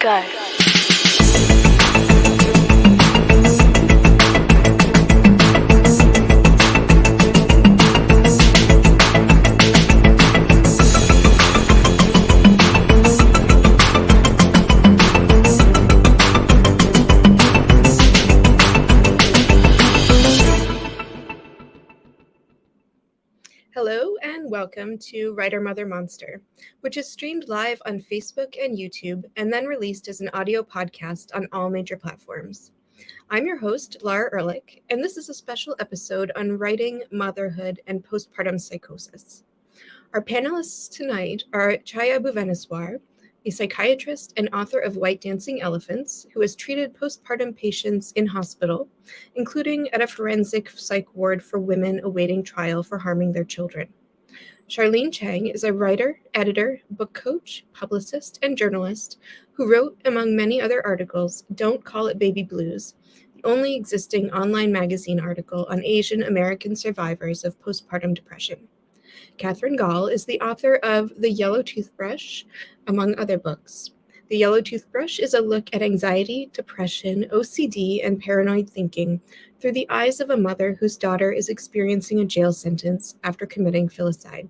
Go. Hello and welcome to Writer Mother Monster, which is streamed live on Facebook and YouTube and then released as an audio podcast on all major platforms. I'm your host, Laura Ehrlich, and this is a special episode on writing, motherhood, and postpartum psychosis. Our panelists tonight are Chaya Bhuvaneswar, a psychiatrist and author of White Dancing Elephants, who has treated postpartum patients in hospital, including at a forensic psych ward for women awaiting trial for harming their children. Sharline Chiang is a writer, editor, book coach, publicist, and journalist who wrote, among many other articles, Don't Call It Baby Blues, the only existing online magazine article on Asian American survivors of postpartum depression. Kathryn Gahl is the author of The Yellow Toothbrush, among other books. The Yellow Toothbrush is a look at anxiety, depression, OCD, and paranoid thinking through the eyes of a mother whose daughter is experiencing a jail sentence after committing filicide.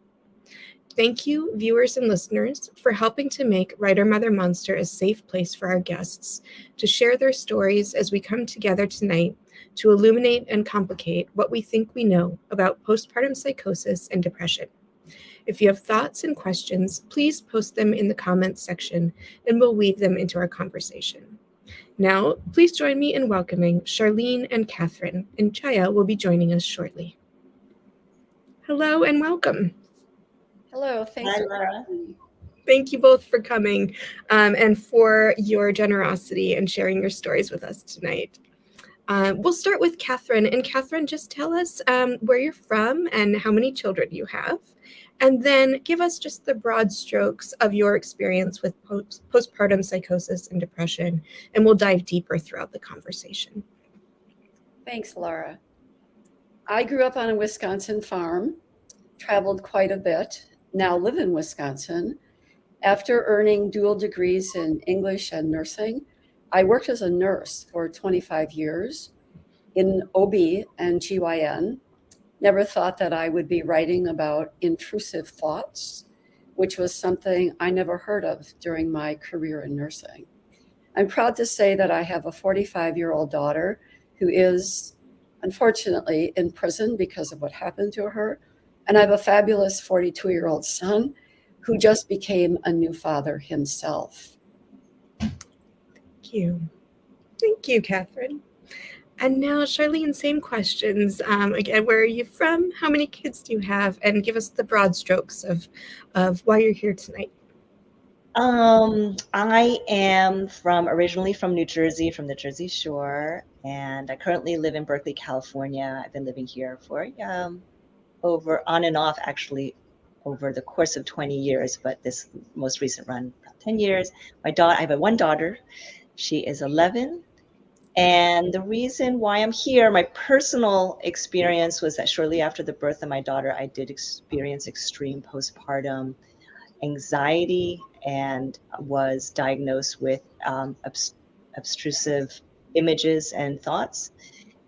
Thank you, viewers and listeners, for helping to make Writer Mother Monster a safe place for our guests to share their stories as we come together tonight to illuminate and complicate what we think we know about postpartum psychosis and depression. If you have thoughts and questions, please post them in the comments section and we'll weave them into our conversation. Now, please join me in welcoming Sharline and Kathryn, and Chaya will be joining us shortly. Hello and welcome. Hello, thanks for having me. Thank you both for coming and for your generosity and sharing your stories with us tonight. We'll start with Kathryn. And Kathryn, just tell us where you're from and how many children you have. And then give us just the broad strokes of your experience with postpartum psychosis and depression. And we'll dive deeper throughout the conversation. Thanks, Laura. I grew up on a Wisconsin farm, traveled quite a bit, now live in Wisconsin. After earning dual degrees in English and nursing, I worked as a nurse for 25 years in OB and GYN. Never thought that I would be writing about intrusive thoughts, which was something I never heard of during my career in nursing. I'm proud to say that I have a 45-year-old daughter who is unfortunately in prison because of what happened to her. And I have a fabulous 42-year-old son who just became a new father himself. Thank you, Kathryn. And now, Sharline, same questions. Again, where are you from? How many kids do you have? And give us the broad strokes of why you're here tonight. I am originally from New Jersey, from the Jersey Shore, and I currently live in Berkeley, California. I've been living here for on and off, actually, over the course of 20 years, but this most recent run, about 10 years. I have one daughter. She is 11. And the reason why I'm here, my personal experience was that shortly after the birth of my daughter, I did experience extreme postpartum anxiety and was diagnosed with obtrusive images and thoughts,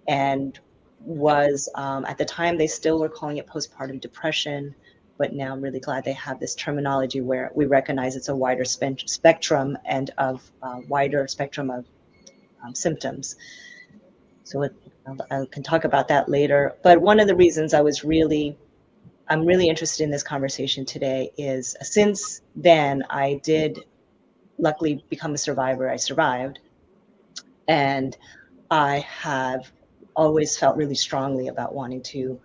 and was at the time they still were calling it postpartum depression, but now I'm really glad they have this terminology where we recognize it's a wider spectrum and of wider spectrum of symptoms. So I can talk about that later. But one of the reasons I'm really interested in this conversation today is since then I did luckily become a survivor. I survived, and I have always felt really strongly about wanting to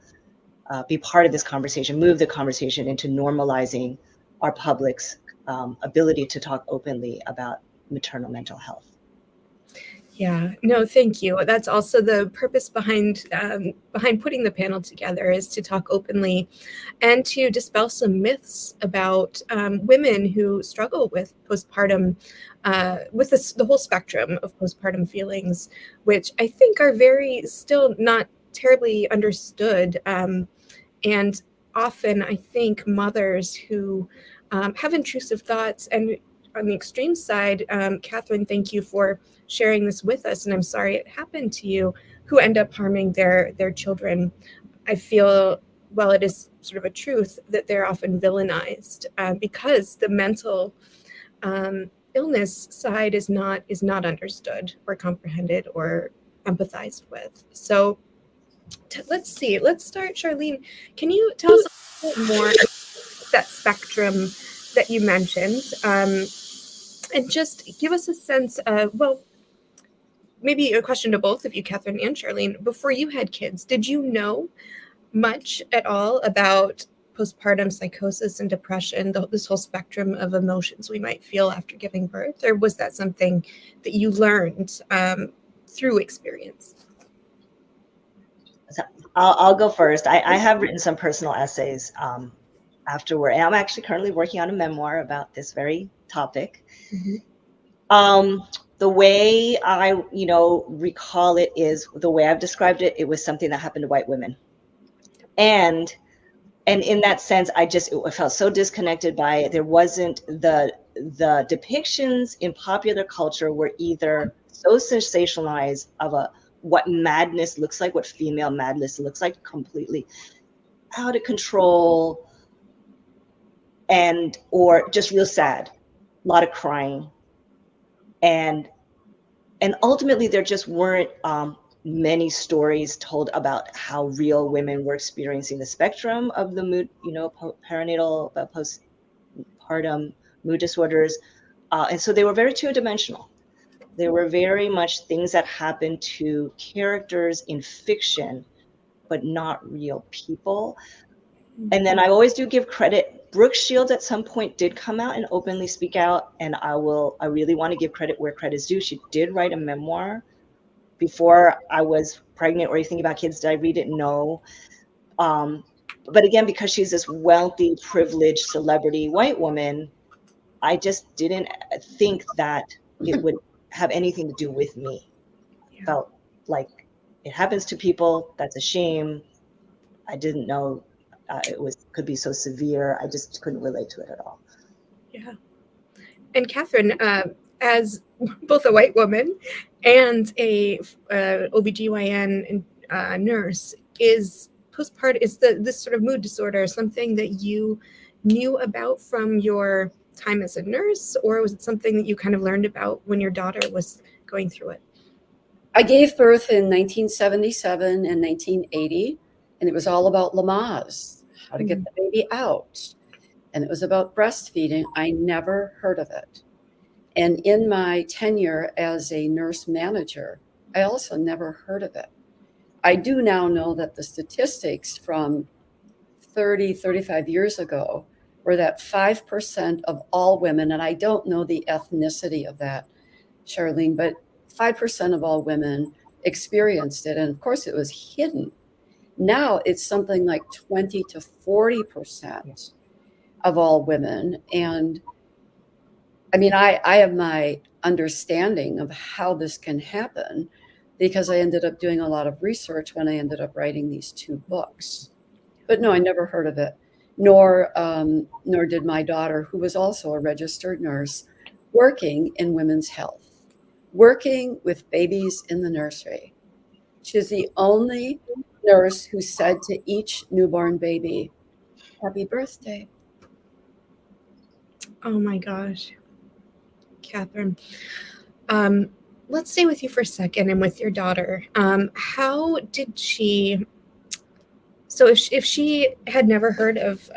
be part of this conversation, move the conversation into normalizing our public's ability to talk openly about maternal mental health. Yeah, no, thank you. That's also the purpose behind putting the panel together, is to talk openly and to dispel some myths about women who struggle with postpartum, with the whole spectrum of postpartum feelings, which I think are still not terribly understood. And often I think mothers who have intrusive thoughts and on the extreme side, Kathryn, thank you for sharing this with us, and I'm sorry it happened to you, who end up harming their children. I feel, well, it is sort of a truth that they're often villainized because the mental illness side is not understood or comprehended or empathized with. So let's see. Let's start, Sharline. Can you tell us a little bit more about that spectrum that you mentioned, and just give us a sense of, well, maybe a question to both of you, Kathryn and Sharline. Before you had kids, did you know much at all about postpartum psychosis and depression, this whole spectrum of emotions we might feel after giving birth, or was that something that you learned through experience? So I'll go first. I have written some personal essays afterward, and I'm actually currently working on a memoir about this very topic. Mm-hmm. The way I, recall it is the way I've described it. It was something that happened to white women, and in that sense, I felt so disconnected by it. There wasn't the depictions in popular culture were either so sensationalized of what madness looks like, what female madness looks like, completely out of control, or just real sad, a lot of crying, and ultimately there just weren't many stories told about how real women were experiencing the spectrum of the mood, perinatal, postpartum mood disorders, and so they were very two-dimensional. They were very much things that happened to characters in fiction, but not real people. And then I always do give credit. Brooke Shields at some point did come out and openly speak out, and I really want to give credit where credit's due. She did write a memoir before I was pregnant or anything about kids. Did I read it? No. But again, because she's this wealthy, privileged celebrity white woman, I just didn't think that it would have anything to do with me. Yeah. Felt like it happens to people. That's a shame. I didn't know could be so severe. I just couldn't relate to it at all. Yeah. And Kathryn, as both a white woman and a OBGYN nurse, is this sort of mood disorder something that you knew about from your time as a nurse, or was it something that you kind of learned about when your daughter was going through it? I gave birth in 1977 and 1980, and it was all about Lamaze, how to get the baby out. And it was about breastfeeding. I never heard of it. And in my tenure as a nurse manager, I also never heard of it. I do now know that the statistics from 30, 35 years ago were that 5% of all women, and I don't know the ethnicity of that, Sharline, but 5% of all women experienced it. And of course, it was hidden. Now it's something like 20 to 40% of all women. And I mean, I have my understanding of how this can happen because I ended up doing a lot of research when I ended up writing these 2 books. But no, I never heard of it, nor did my daughter, who was also a registered nurse, working in women's health, working with babies in the nursery. She's the only nurse who said to each newborn baby, "Happy birthday." Oh my gosh. Kathryn, let's stay with you for a second and with your daughter. How did she, so if she had never heard of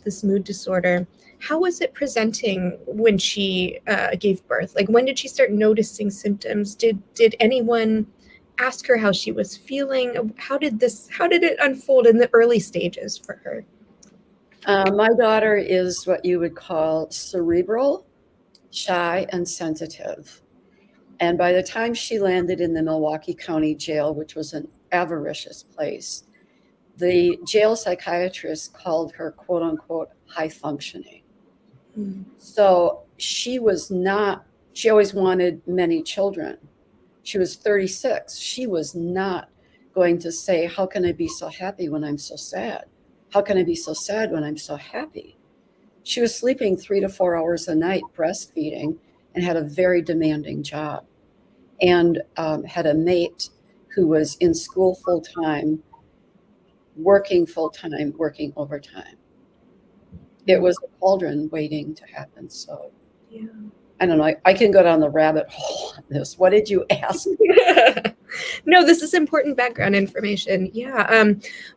this mood disorder, how was it presenting when she gave birth? Like, when did she start noticing symptoms? Did anyone ask her how she was feeling? How did it unfold in the early stages for her? My daughter is what you would call cerebral, shy, and sensitive. And by the time she landed in the Milwaukee County Jail, which was an avaricious place, the jail psychiatrist called her, quote unquote, high functioning. Mm. So she always wanted many children. She was 36. She was not going to say, how can I be so happy when I'm so sad? How can I be so sad when I'm so happy? She was sleeping 3 to 4 hours a night, breastfeeding, and had a very demanding job, and had a mate who was in school full-time, working full-time, working overtime. It was a cauldron waiting to happen. So Yeah. I don't know. I can go down the rabbit hole on this. What did you ask? No, this is important background information. Yeah.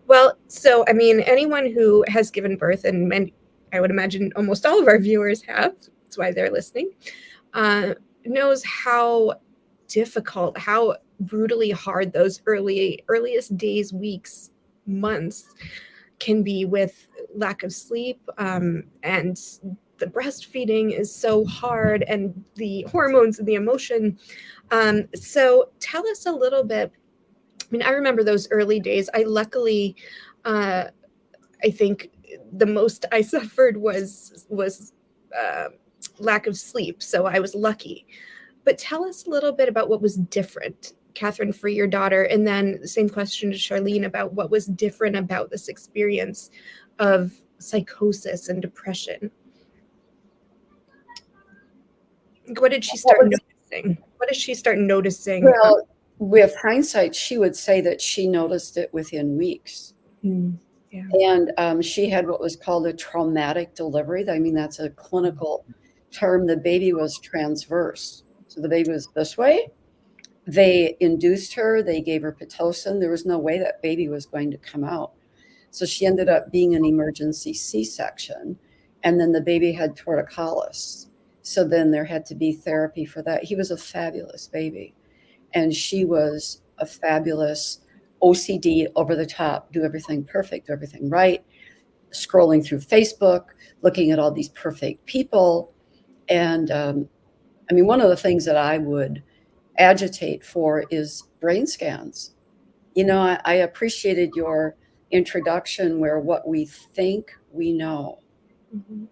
Well, so, I mean, anyone who has given birth, and I would imagine almost all of our viewers have, that's why they're listening, knows how difficult, how brutally hard those earliest days, weeks, months can be, with lack of sleep, and the breastfeeding is so hard, and the hormones and the emotion. So tell us a little bit. I mean, I remember those early days. I luckily, I think the most I suffered was lack of sleep. So I was lucky. But tell us a little bit about what was different, Kathryn, for your daughter, and then the same question to Sharline about what was different about this experience of psychosis and depression. What did she start noticing? What did she start noticing? Well, with hindsight, she would say that she noticed it within weeks. Yeah. And she had what was called a traumatic delivery. I mean, that's a clinical term. The baby was transverse. So the baby was this way. They induced her. They gave her Pitocin. There was no way that baby was going to come out. So she ended up being an emergency C-section. And then the baby had torticollis. So then there had to be therapy for that. He was a fabulous baby. And she was a fabulous OCD, over the top, do everything perfect, do everything right, scrolling through Facebook, looking at all these perfect people. And I mean, one of the things that I would agitate for is brain scans. You know, I appreciated your introduction where what we think we know. Mm-hmm.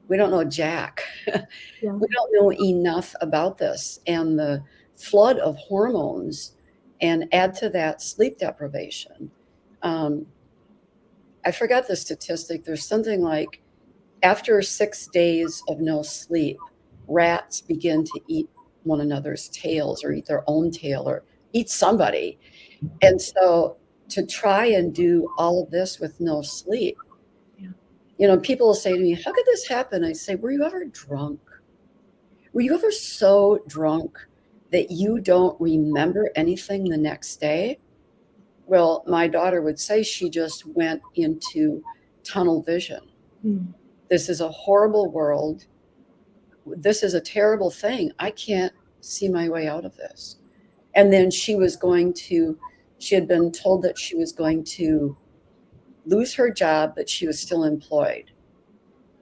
We don't know jack. Yeah. We don't know enough about this and the flood of hormones, and add to that sleep deprivation. I forgot the statistic. There's something like after 6 days of no sleep, rats begin to eat one another's tails, or eat their own tail, or eat somebody. And so to try and do all of this with no sleep, you know, people will say to me, how could this happen? I say, were you ever drunk? Were you ever so drunk that you don't remember anything the next day? Well, my daughter would say she just went into tunnel vision. This is a horrible world. This is a terrible thing. I can't see my way out of this. And then she had been told that she was going to lose her job, but she was still employed.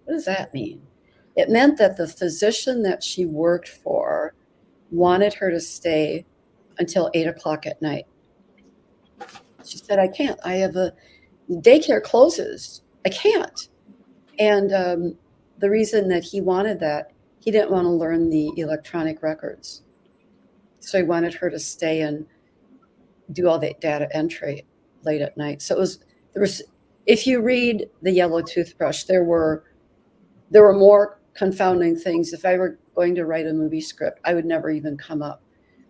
What does that mean? It meant that the physician that she worked for wanted her to stay until 8 o'clock at night. She said, I can't. I have daycare closes. I can't. And the reason that he wanted that, he didn't want to learn the electronic records. So he wanted her to stay and do all the data entry late at night. So there was, if you read the Yellow Toothbrush, there were more confounding things. If I were going to write a movie script, I would never even come up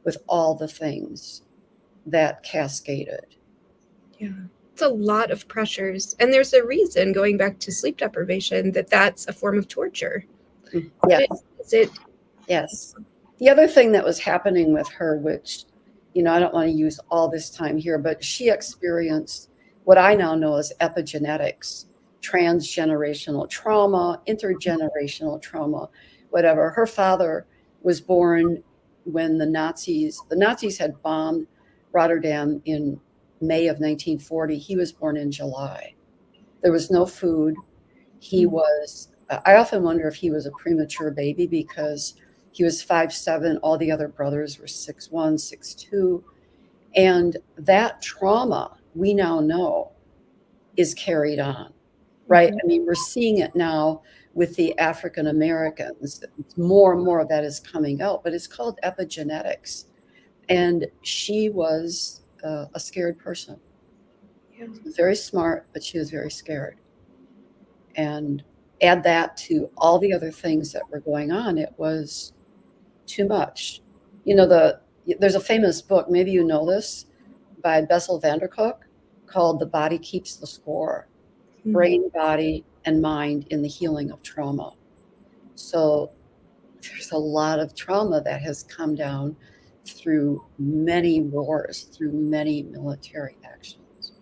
with all the things that cascaded. Yeah, it's a lot of pressures. And there's a reason, going back to sleep deprivation, that's a form of torture. Yes. Is it? Yes. The other thing that was happening with her, which, you know, I don't want to use all this time here, but she experienced what I now know as epigenetics, transgenerational trauma, intergenerational trauma, whatever. Her father was born when the Nazis had bombed Rotterdam in May of 1940. He was born in July. There was no food. I often wonder if he was a premature baby, because he was 5'7". All the other brothers were 6'1", 6'2". And that trauma, we now know, is carried on, right? I mean, we're seeing it now with the African Americans. More and more of that is coming out, but it's called epigenetics. And she was a scared person. Yeah. She was very smart, but she was very scared. and add that to all the other things that were going on, it was too much. You know, there's a famous book, maybe you know this, by Bessel van der Kolk, called The Body Keeps the Score, Brain, Body, and Mind in the Healing of Trauma. So there's a lot of trauma that has come down through many wars, through many military actions.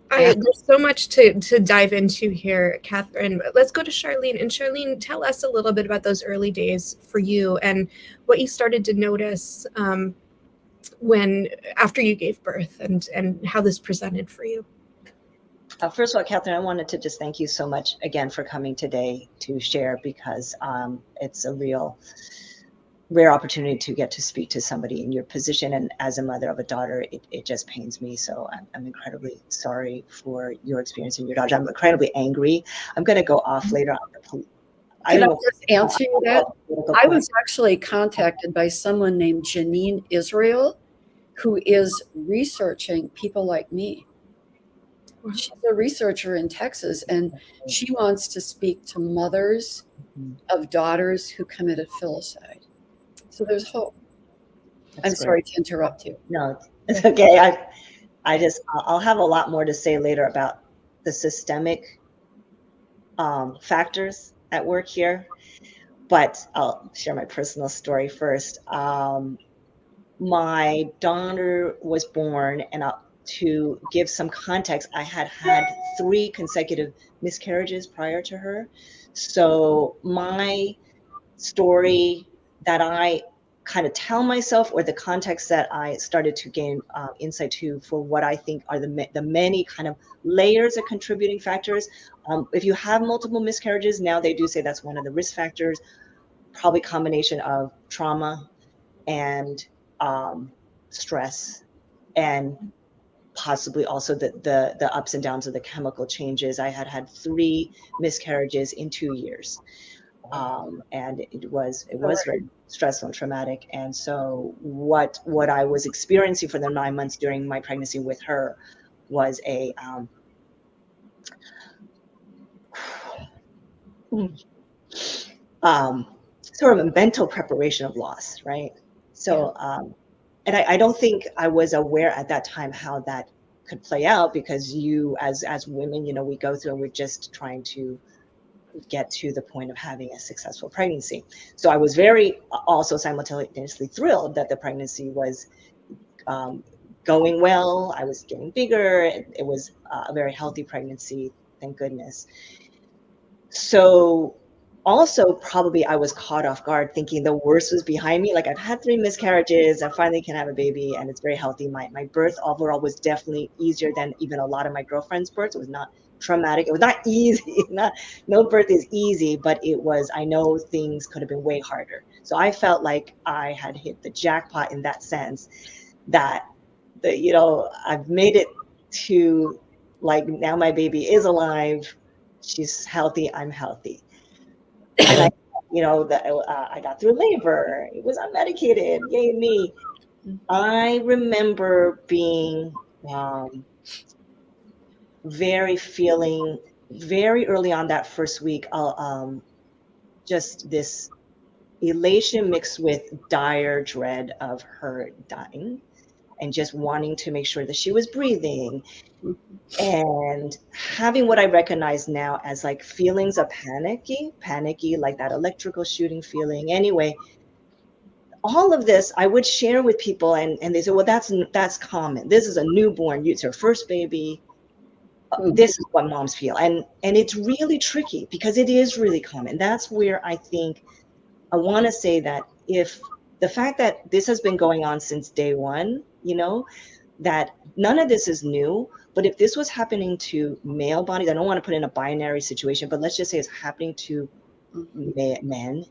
There's so much to dive into here, Kathryn. But let's go to Sharline. And Sharline, tell us a little bit about those early days for you and what you started to notice after you gave birth, and how this presented for you. First of all, Kathryn, I wanted to just thank you so much again for coming today to share, because it's a real rare opportunity to get to speak to somebody in your position. And as a mother of a daughter, it just pains me. So I'm incredibly sorry for your experience and your daughter. I'm incredibly angry. I'm going to go off later on the police. Can I just answer you that? I was actually contacted by someone named Janine Israel, who is researching people like me. She's a researcher in Texas, and she wants to speak to mothers of daughters who committed filicide. So there's hope. I'm sorry to interrupt you. No, it's okay. I'll have a lot more to say later about the systemic factors at work here, but I'll share my personal story first. My daughter was born, and to give some context, I had 3 consecutive miscarriages prior to her. So my story that I kind of tell myself, or the context that I started to gain insight to for what I think are the many kind of layers of contributing factors. If you have multiple miscarriages, now they do say that's one of the risk factors, probably combination of trauma and stress, and possibly also the ups and downs of the chemical changes. I had 3 miscarriages in 2 years. And it was very stressful and traumatic. And so what I was experiencing for the 9 months during my pregnancy with her was a sort of a mental preparation of loss, right? So and I don't think I was aware at that time how that could play out, because you as women, you know, we go through and we're just trying to get to the point of having a successful pregnancy. So I was very also simultaneously thrilled that the pregnancy was going well. I was getting bigger. It was a very healthy pregnancy, thank goodness. So also probably I was caught off guard thinking the worst was behind me. Like, I've had 3 miscarriages, I finally can have a baby, and it's very healthy. My birth overall was definitely easier than even a lot of my girlfriends' births. It was not traumatic. It was not easy. No birth is easy, but it was, I know things could have been way harder. So I felt like I had hit the jackpot in that sense, that I've made it to, like, now my baby is alive. She's healthy. I'm healthy. And I got through labor. It was unmedicated. Yay me. I remember being feeling very early on that first week, just this elation mixed with dire dread of her dying, and just wanting to make sure that she was breathing, and having what I recognize now as like feelings of panicky, like that electrical shooting feeling. Anyway, all of this I would share with people, and they say, well, that's common. This is a newborn. It's her first baby. This is what moms feel. And it's really tricky, because it is really common. That's where I think I want to say that if the fact that this has been going on since day one, that none of this is new, but if this was happening to male bodies, I don't want to put in a binary situation, but let's just say it's happening to men,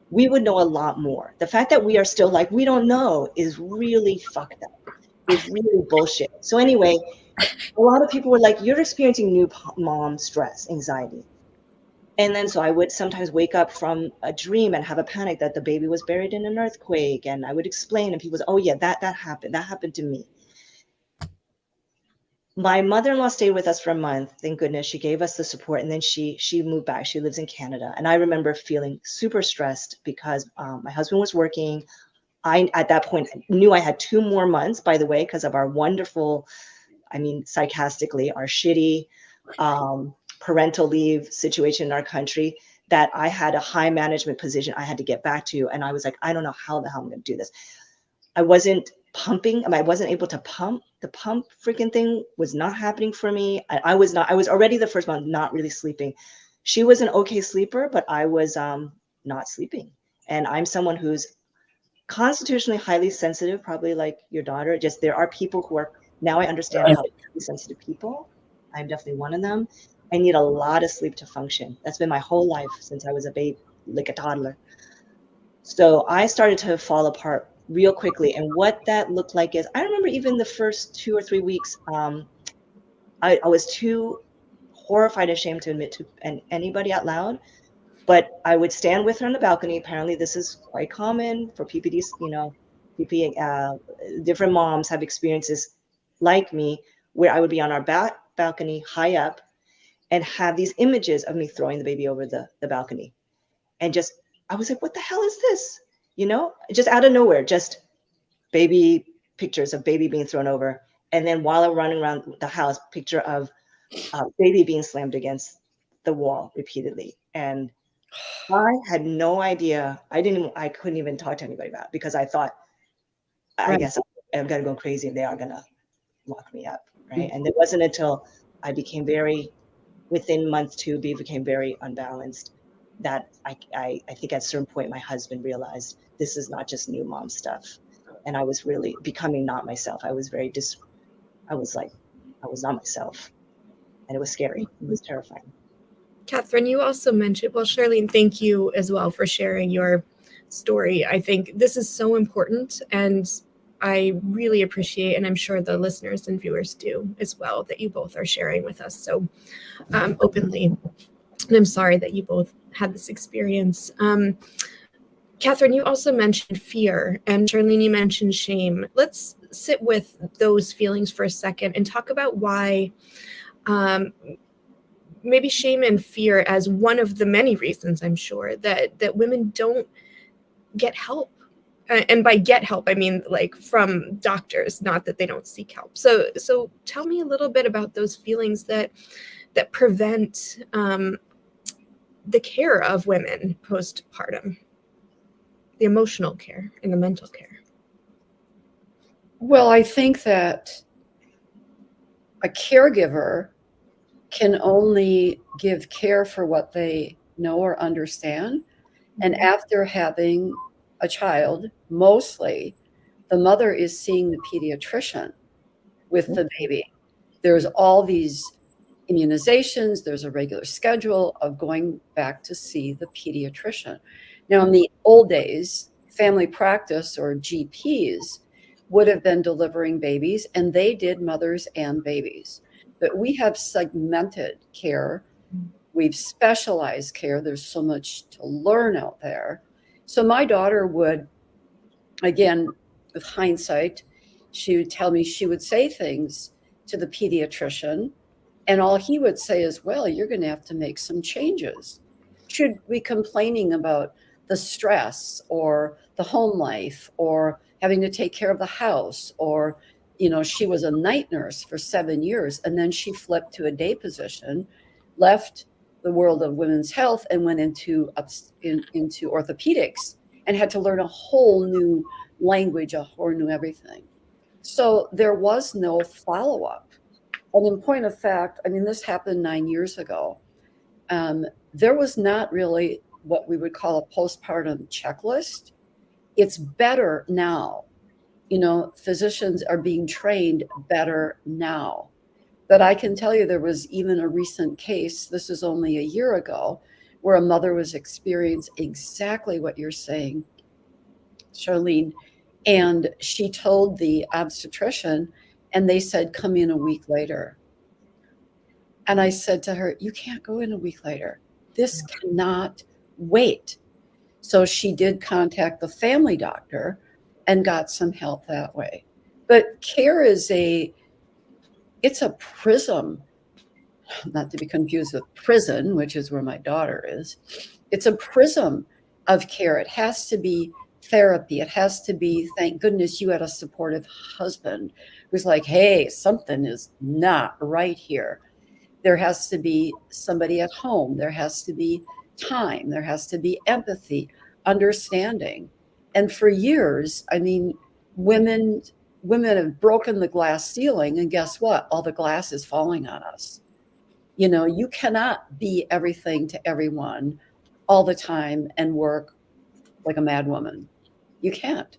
we would know a lot more. The fact that we are still like, we don't know, is really fucked up. It's really bullshit. So anyway, a lot of people were like, you're experiencing new mom stress, anxiety. And then so I would sometimes wake up from a dream and have a panic that the baby was buried in an earthquake. And I would explain, and people would say, oh yeah, that happened. That happened to me. My mother-in-law stayed with us for a month. Thank goodness. She gave us the support, and then she moved back. She lives in Canada, and I remember feeling super stressed because my husband was working. I, at that point, knew I had 2 more months, by the way, because of our wonderful, I mean, sarcastically, our shitty parental leave situation in our country, that I had a high management position I had to get back to. And I was like, I don't know how the hell I'm going to do this. I wasn't pumping. I wasn't able to pump. The pump freaking thing was not happening for me. I was already the first month not really sleeping. She was an okay sleeper, but I was not sleeping. And I'm someone who's constitutionally highly sensitive, probably like your daughter. Just there are people who are, now I understand how highly sensitive people. I'm definitely one of them. I need a lot of sleep to function. That's been my whole life since I was a baby, like a toddler. So I started to fall apart real quickly. And what that looked like is, I remember even the first 2 or 3 weeks, I was too horrified, ashamed to admit to anybody out loud. But I would stand with her on the balcony. Apparently, this is quite common for PPDs. You know, different moms have experiences like me, where I would be on our balcony, high up, and have these images of me throwing the baby over the balcony. And just, I was like, what the hell is this? You know, just out of nowhere, just baby pictures of baby being thrown over. And then while I'm running around the house, picture of baby being slammed against the wall repeatedly. And I had no idea. I couldn't even talk to anybody about it because I thought, I Right. guess I'm going to go crazy and they are going to lock me up. Right. And it wasn't until I became within month 2, became very unbalanced, that I think at a certain point, my husband realized this is not just new mom stuff. And I was really becoming not myself. I was I was not myself. And it was scary. It was terrifying. Kathryn, you also mentioned, well, Sharline, thank you as well for sharing your story. I think this is so important, and I really appreciate, and I'm sure the listeners and viewers do as well, that you both are sharing with us so openly. And I'm sorry that you both had this experience. Kathryn, you also mentioned fear, and Sharline, you mentioned shame. Let's sit with those feelings for a second and talk about why maybe shame and fear as one of the many reasons, I'm sure, that women don't get help. And by get help, I mean like from doctors, not that they don't seek help. So tell me a little bit about those feelings that prevent the care of women postpartum, the emotional care and the mental care. Well, I think that a caregiver can only give care for what they know or understand. And after having a child, mostly the mother is seeing the pediatrician with the baby. There's all these immunizations, there's a regular schedule of going back to see the pediatrician. Now, in the old days, family practice or GPs would have been delivering babies, and they did mothers and babies. But we have segmented care. We've specialized care. There's so much to learn out there. So my daughter would, again, with hindsight, she would tell me, she would say things to the pediatrician, and all he would say is, well, you're going to have to make some changes. Should be complaining about the stress or the home life or having to take care of the house, or, you know, she was a night nurse for 7 years, and then she flipped to a day position, left the world of women's health and went into orthopedics and had to learn a whole new language, a whole new everything. So there was no follow-up. And in point of fact, I mean, this happened 9 years ago. There was not really what we would call a postpartum checklist. It's better now. You know, physicians are being trained better now. But I can tell you there was even a recent case, this is only a year ago, where a mother was experiencing exactly what you're saying, Sharline. And she told the obstetrician, and they said, come in a week later. And I said to her, you can't go in a week later. This cannot wait. So she did contact the family doctor and got some help that way. But care is it's a prism, not to be confused with prison, which is where my daughter is. It's a prism of care. It has to be therapy. It has to be, thank goodness you had a supportive husband who's like, hey, something is not right here. There has to be somebody at home. There has to be time. There has to be empathy, understanding. And for years, I mean, women have broken the glass ceiling, and guess what? All the glass is falling on us. You know, you cannot be everything to everyone all the time and work like a mad woman. You can't.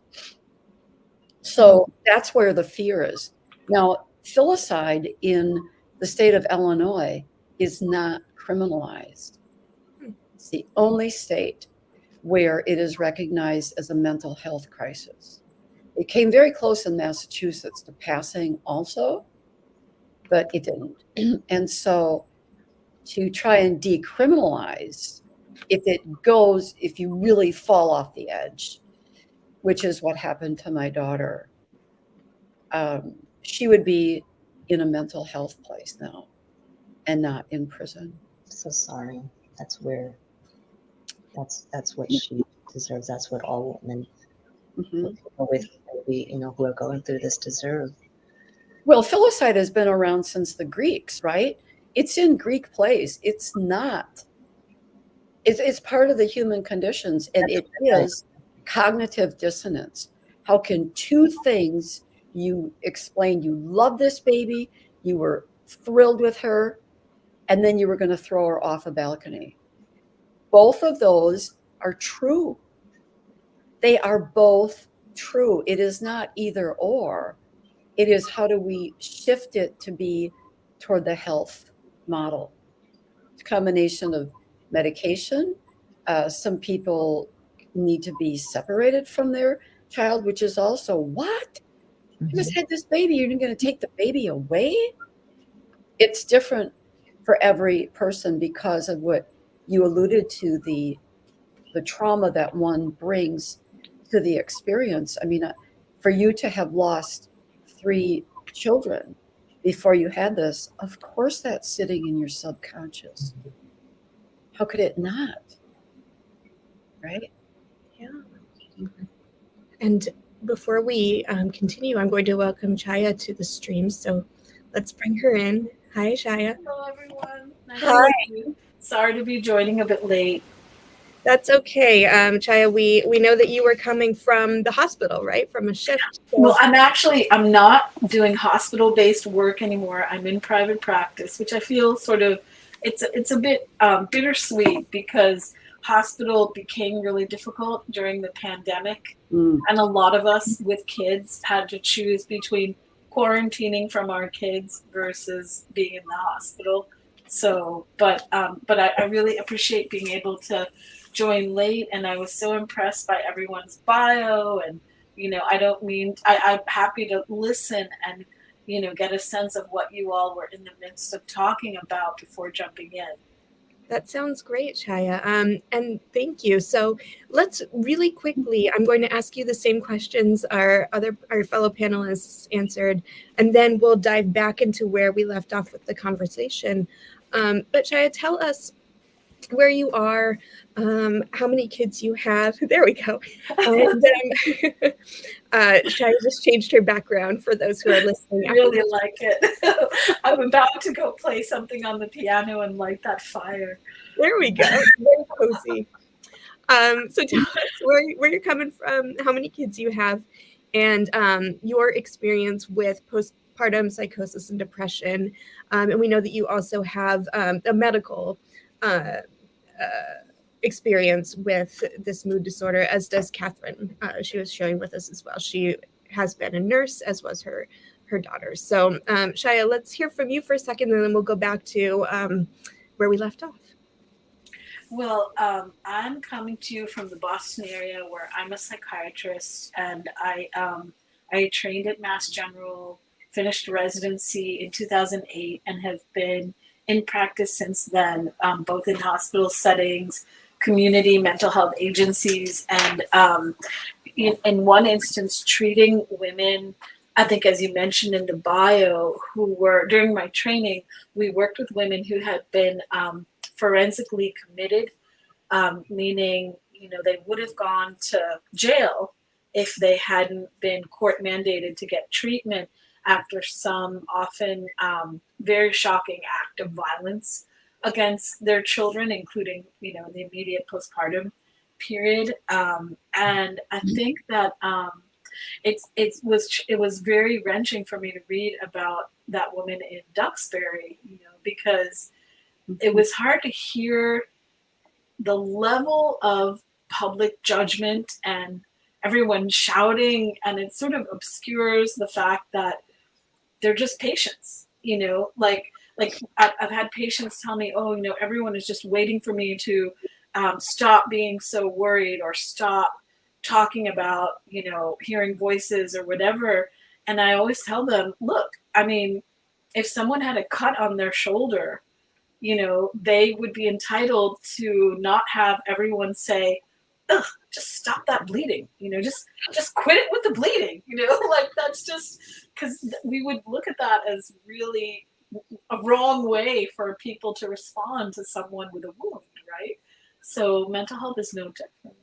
So that's where the fear is. Now, filicide in the state of Illinois is not criminalized. It's the only state where it is recognized as a mental health crisis. It came very close in Massachusetts to passing also, but it didn't. And so to try and decriminalize, if you really fall off the edge, which is what happened to my daughter, she would be in a mental health place now and not in prison. So sorry. That's what she deserves. That's what all women with, who are going through this deserve. Well, filicide has been around since the Greeks, right? It's in Greek plays. It's not. It's part of the human conditions, and it is cognitive dissonance. How can two things you explained, you love this baby, you were thrilled with her, and then you were going to throw her off a balcony? Both of those are true. They are both true. It is not either or. It is how do we shift it to be toward the health model. It's a combination of medication. Some people need to be separated from their child, which is also, what? You just had this baby, you're going to take the baby away? It's different for every person because of what you alluded to, the trauma that one brings to the experience. I mean, for you to have lost 3 children before you had this, of course that's sitting in your subconscious. How could it not? Right? Yeah. And before we continue, I'm going to welcome Chaya to the stream. So let's bring her in. Hi, Chaya. Hello, everyone. Nice Hi. to meet you. Sorry to be joining a bit late. That's okay. Chaya, we know that you were coming from the hospital, right? From a shift. So. Well, I'm not doing hospital-based work anymore. I'm in private practice, which I feel sort of, it's a bit bittersweet because hospital became really difficult during the pandemic. And a lot of us with kids had to choose between quarantining from our kids versus being in the hospital. So, but I really appreciate being able to join late, and I was so impressed by everyone's bio, and I'm happy to listen and get a sense of what you all were in the midst of talking about before jumping in. That sounds great, Chaya. And thank you. So let's really quickly, I'm going to ask you the same questions our fellow panelists answered, and then we'll dive back into where we left off with the conversation. But Chaya, tell us where you are, how many kids you have. There we go. And Chaya just changed her background for those who are listening. I really like it. I'm about to go play something on the piano and light that fire. There we go. Very cozy. So tell us where you're coming from, how many kids you have, and your experience with postpartum psychosis and depression. And we know that you also have a medical experience with this mood disorder, as does Kathryn. She was sharing with us as well. She has been a nurse, as was her daughter. So Chaya, let's hear from you for a second, and then we'll go back to where we left off. Well, I'm coming to you from the Boston area, where I'm a psychiatrist, and I trained at Mass General, finished residency in 2008, and have been in practice since then, both in hospital settings, community mental health agencies, and in one instance, treating women I think, as you mentioned in the bio, who were, during my training, we worked with women who had been forensically committed, meaning, they would have gone to jail if they hadn't been court mandated to get treatment after some often very shocking act of violence against their children, including, the immediate postpartum period. And I think that it was very wrenching for me to read about that woman in Duxbury, because it was hard to hear the level of public judgment and everyone shouting, and it sort of obscures the fact that they're just patients, like I've had patients tell me, oh, everyone is just waiting for me to stop being so worried or stop talking about, hearing voices or whatever. And I always tell them, look, I mean, if someone had a cut on their shoulder, they would be entitled to not have everyone say, ugh, just stop that bleeding, just quit it with the bleeding, like that's just, because we would look at that as really a wrong way for people to respond to someone with a wound, right? So mental health is no different,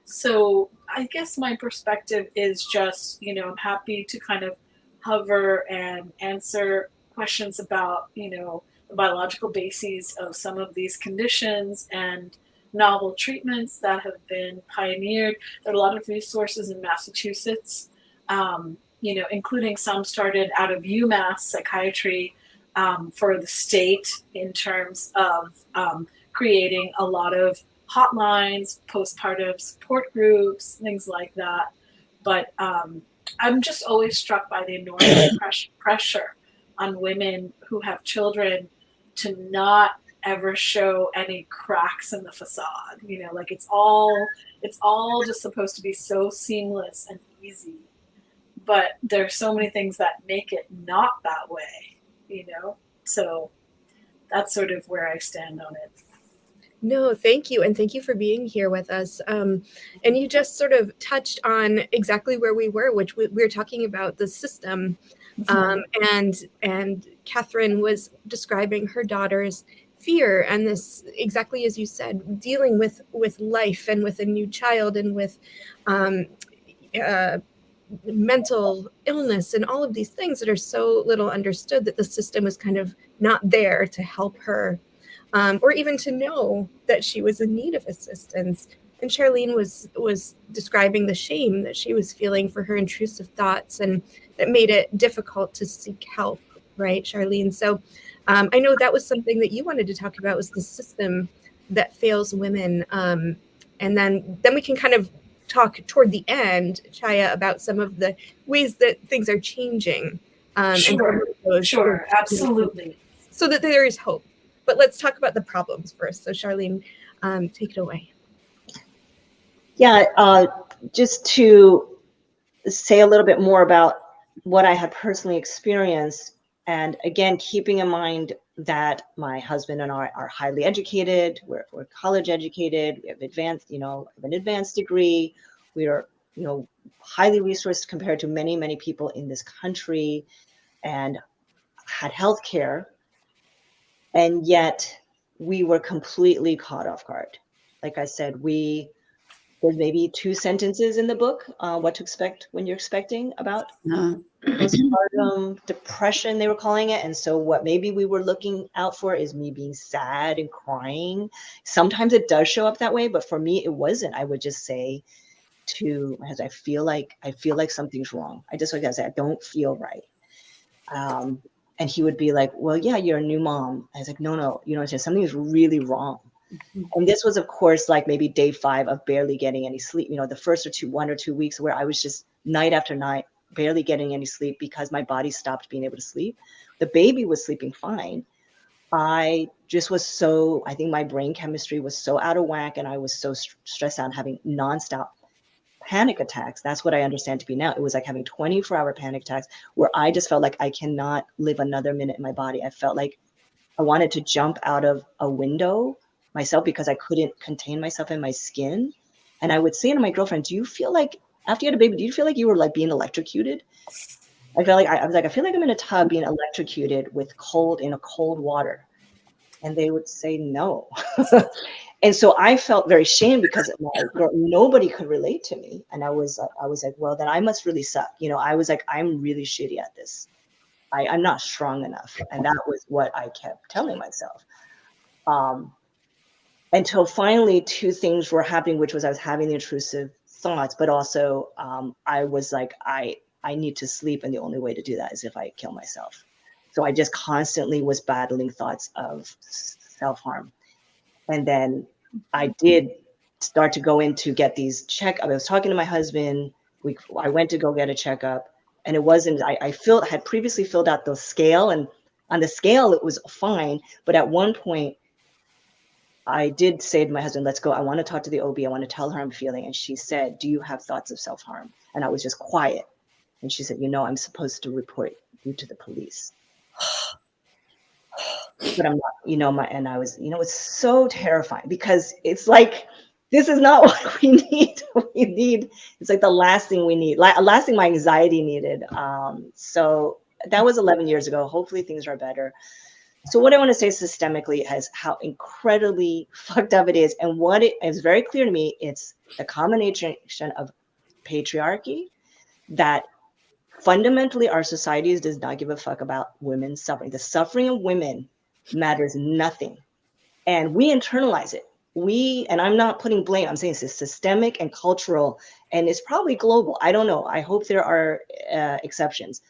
so I guess my perspective is just, I'm happy to kind of hover and answer questions about, the biological bases of some of these conditions and novel treatments that have been pioneered. There are a lot of resources in Massachusetts, including some started out of UMass psychiatry for the state in terms of creating a lot of hotlines, postpartum support groups, things like that. But I'm just always struck by the enormous pressure on women who have children to not ever show any cracks in the facade. Like it's all just supposed to be so seamless and easy. But there's so many things that make it not that way, So that's sort of where I stand on it. No, thank you. And thank you for being here with us. And you just sort of touched on exactly where we were, which we were talking about the system. And Kathryn was describing her daughter's fear and this, exactly as you said, dealing with life and with a new child and with mental illness and all of these things that are so little understood, that the system was kind of not there to help her. Or even to know that she was in need of assistance. And Sharline was describing the shame that she was feeling for her intrusive thoughts, and that made it difficult to seek help, right, Sharline? So I know that was something that you wanted to talk about, was the system that fails women. And then we can kind of talk toward the end, Chaya, about some of the ways that things are changing. Sure, absolutely. So that there is hope. But let's talk about the problems first. So Sharline, take it away. Yeah, just to say a little bit more about what I had personally experienced. And again, keeping in mind that my husband and I are highly educated, we're college educated, we have an advanced degree, we are, highly resourced compared to many, many people in this country, and had health care. And yet we were completely caught off guard. Like I said, there's maybe 2 sentences in the book, what to expect when you're expecting about postpartum depression, they were calling it. And so what maybe we were looking out for is me being sad and crying. Sometimes it does show up that way, but for me, it wasn't. I would just say as I feel like something's wrong. I just like I said, I don't feel right. And he would be like, well, yeah, you're a new mom. I was like, no, something is really wrong. Mm-hmm. And this was, of course, like maybe day 5 of barely getting any sleep, the first 1 or 2 weeks where I was just night after night, barely getting any sleep because my body stopped being able to sleep. The baby was sleeping fine. I just was I think my brain chemistry was so out of whack, and I was so stressed out, having nonstop panic attacks. That's what I understand to be now. It was like having 24-hour panic attacks where I just felt like I cannot live another minute in my body. I felt like I wanted to jump out of a window myself because I couldn't contain myself in my skin. And I would say to my girlfriend, do you feel like after you had a baby, do you feel like you were like being electrocuted? I feel like I feel like I'm in a tub being electrocuted with cold water. And they would say no. And so I felt very shamed because nobody could relate to me. And I was like, well, then I must really suck. I was like, I'm really shitty at this. I'm not strong enough. And that was what I kept telling myself. Until finally 2 things were happening, which was I was having the intrusive thoughts, but also I was like, I need to sleep. And the only way to do that is if I kill myself. So I just constantly was battling thoughts of self-harm. And then I did start to go in to get these I was talking to my husband. I went to go get a checkup, and it wasn't, I had previously filled out the scale, and on the scale it was fine. But at one point I did say to my husband, let's go. I want to talk to the OB. I want to tell her I'm feeling. And she said, do you have thoughts of self-harm? And I was just quiet. And she said, I'm supposed to report you to the police. But I'm not, and I was, it's so terrifying because it's like, this is not what we need. It's like the last thing we need, last thing my anxiety needed. So that was 11 years ago. Hopefully things are better. So what I want to say systemically is how incredibly fucked up it is. And what it is very clear to me, it's the combination of patriarchy that fundamentally our society does not give a fuck about women's suffering. The suffering of women matters nothing. And we internalize it. And I'm not putting blame, I'm saying it's systemic and cultural, and it's probably global. I don't know. I hope there are exceptions.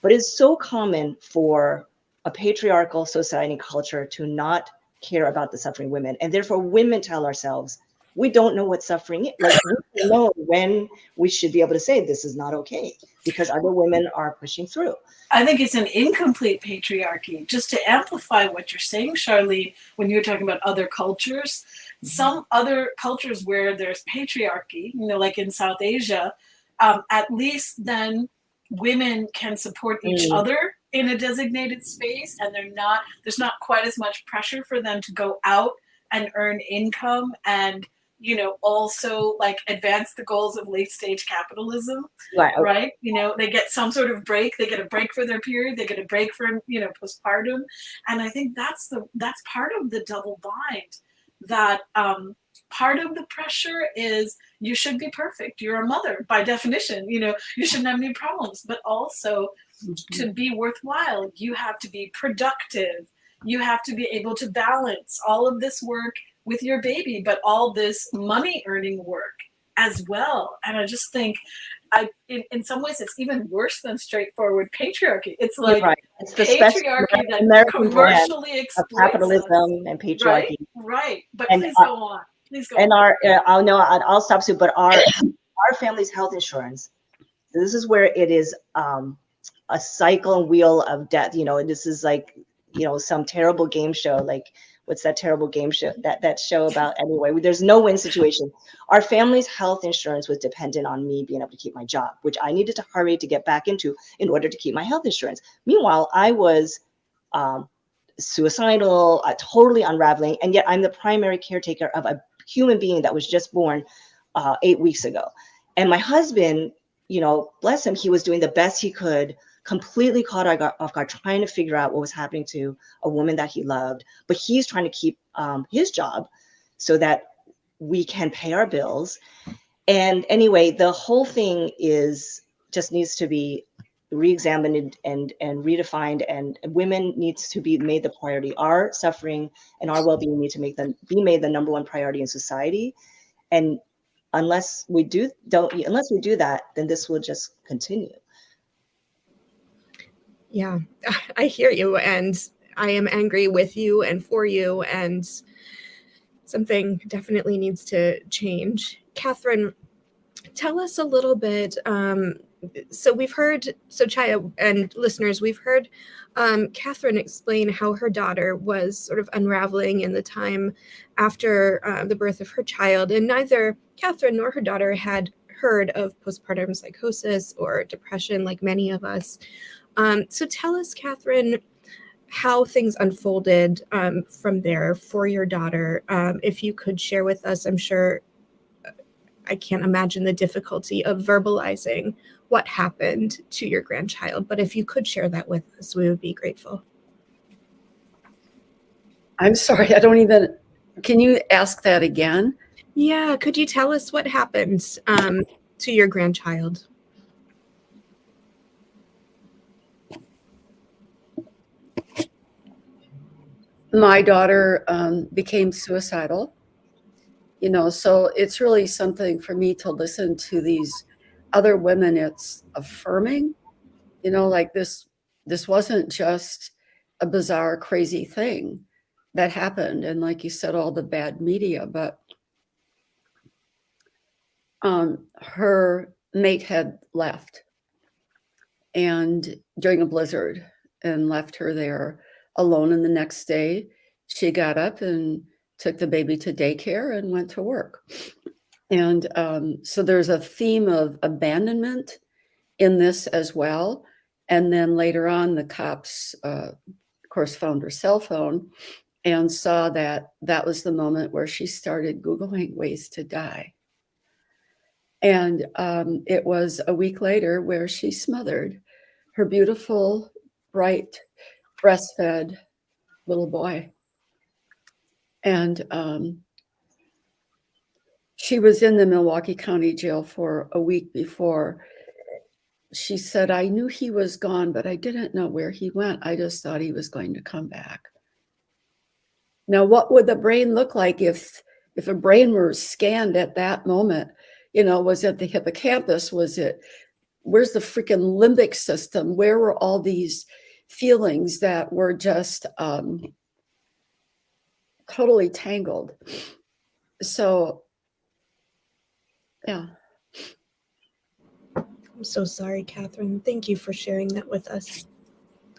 But it's so common for a patriarchal society and culture to not care about the suffering women. And therefore women tell ourselves, we don't know what suffering is. Like, we don't know when we should be able to say this is not okay because other women are pushing through. I think it's an incomplete patriarchy. Just to amplify what you're saying, Sharline, when you're talking about other cultures, some other cultures where there's patriarchy, like in South Asia, at least then women can support each other in a designated space, and there's not quite as much pressure for them to go out and earn income and also like advance the goals of late stage capitalism, right? They get some sort of break. They get a break for their period. They get a break from, postpartum. And I think that's part of the double bind, that part of the pressure is you should be perfect. You're a mother by definition, you shouldn't have any problems, but also to be worthwhile, you have to be productive. You have to be able to balance all of this work with your baby, but all this money earning work as well. And I just think in some ways it's even worse than straightforward patriarchy. It's like it's the patriarchy that American commercially exploits capitalism and patriarchy. Right. But please go on. And I'll stop soon, but our family's health insurance, this is where it is a cycle and wheel of death. This is like, some terrible game show, like what's that terrible game show, that show about, anyway, there's no win situation. Our family's health insurance was dependent on me being able to keep my job, which I needed to hurry to get back into in order to keep my health insurance. Meanwhile, I was suicidal, totally unraveling, and yet I'm the primary caretaker of a human being that was just born 8 weeks ago. And my husband, bless him, he was doing the best he could, completely caught off guard, trying to figure out what was happening to a woman that he loved. But he's trying to keep his job so that we can pay our bills. And anyway, the whole thing just needs to be re-examined and redefined, and women needs to be made the priority. Our suffering and our well-being need to be made the number one priority in society. And unless we do that, then this will just continue. Yeah, I hear you, and I am angry with you and for you, and something definitely needs to change. Kathryn, tell us a little bit. So Chaya and listeners, we've heard Kathryn explain how her daughter was sort of unraveling in the time after the birth of her child, and neither Kathryn nor her daughter had heard of postpartum psychosis or depression like many of us. So tell us, Kathryn, how things unfolded from there for your daughter. If you could share with us, I'm sure, I can't imagine the difficulty of verbalizing what happened to your grandchild. But if you could share that with us, we would be grateful. I'm sorry, can you ask that again? Yeah, could you tell us what happened to your grandchild? My daughter became suicidal, so it's really something for me to listen to these other women. It's affirming, like this wasn't just a bizarre, crazy thing that happened. And like you said, all the bad media, but her mate had left and during a blizzard and left her there alone. And the next day she got up and took the baby to daycare and went to work. And so there's a theme of abandonment in this as well. And then later on, the cops, of course, found her cell phone and saw that that was the moment where she started Googling ways to die. And it was a week later where she smothered her beautiful, bright, breastfed little boy. And she was in the Milwaukee County Jail for a week before. She said, I knew he was gone, but I didn't know where he went. I just thought he was going to come back. Now, what would the brain look like if a brain were scanned at that moment? Was it the hippocampus? Where's the freaking limbic system? Where were all these feelings that were just totally tangled? So, yeah. I'm so sorry, Kathryn. Thank you for sharing that with us.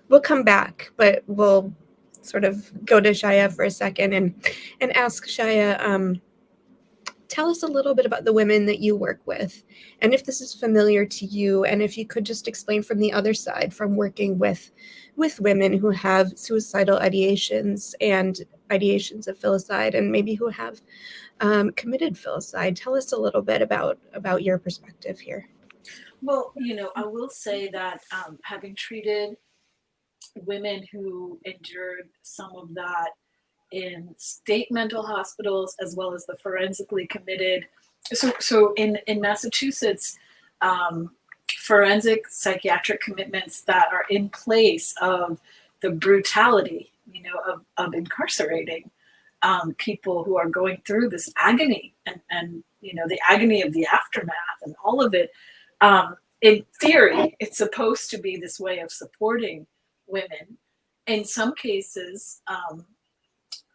We'll come back, but we'll sort of go to Chaya for a second and ask Chaya, tell us a little bit about the women that you work with, and if this is familiar to you, and if you could just explain from the other side, from working with women who have suicidal ideations and ideations of filicide, and maybe who have committed filicide. Tell us a little bit about your perspective here. Well, I will say that having treated women who endured some of that in state mental hospitals as well as the forensically committed. So in Massachusetts, forensic psychiatric commitments that are in place of the brutality, of incarcerating people who are going through this agony and the agony of the aftermath and all of it. In theory, it's supposed to be this way of supporting women. In some cases,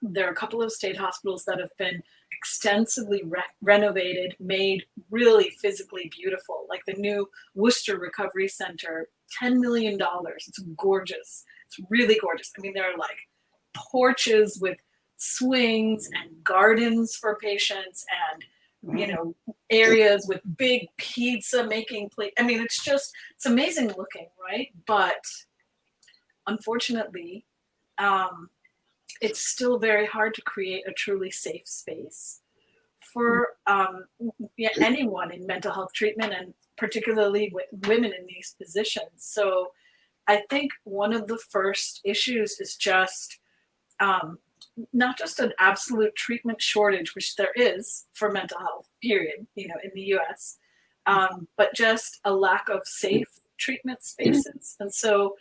there are a couple of state hospitals that have been extensively renovated, made really physically beautiful, like the new Worcester Recovery Center, $10 million. It's gorgeous. It's really gorgeous. I mean, there are like porches with swings and gardens for patients and areas with big pizza making plate. I mean, it's amazing looking, right? But unfortunately, it's still very hard to create a truly safe space for anyone in mental health treatment, and particularly with women in these positions. So I think one of the first issues is just not just an absolute treatment shortage, which there is for mental health, period, in the US, but just a lack of safe treatment spaces. And so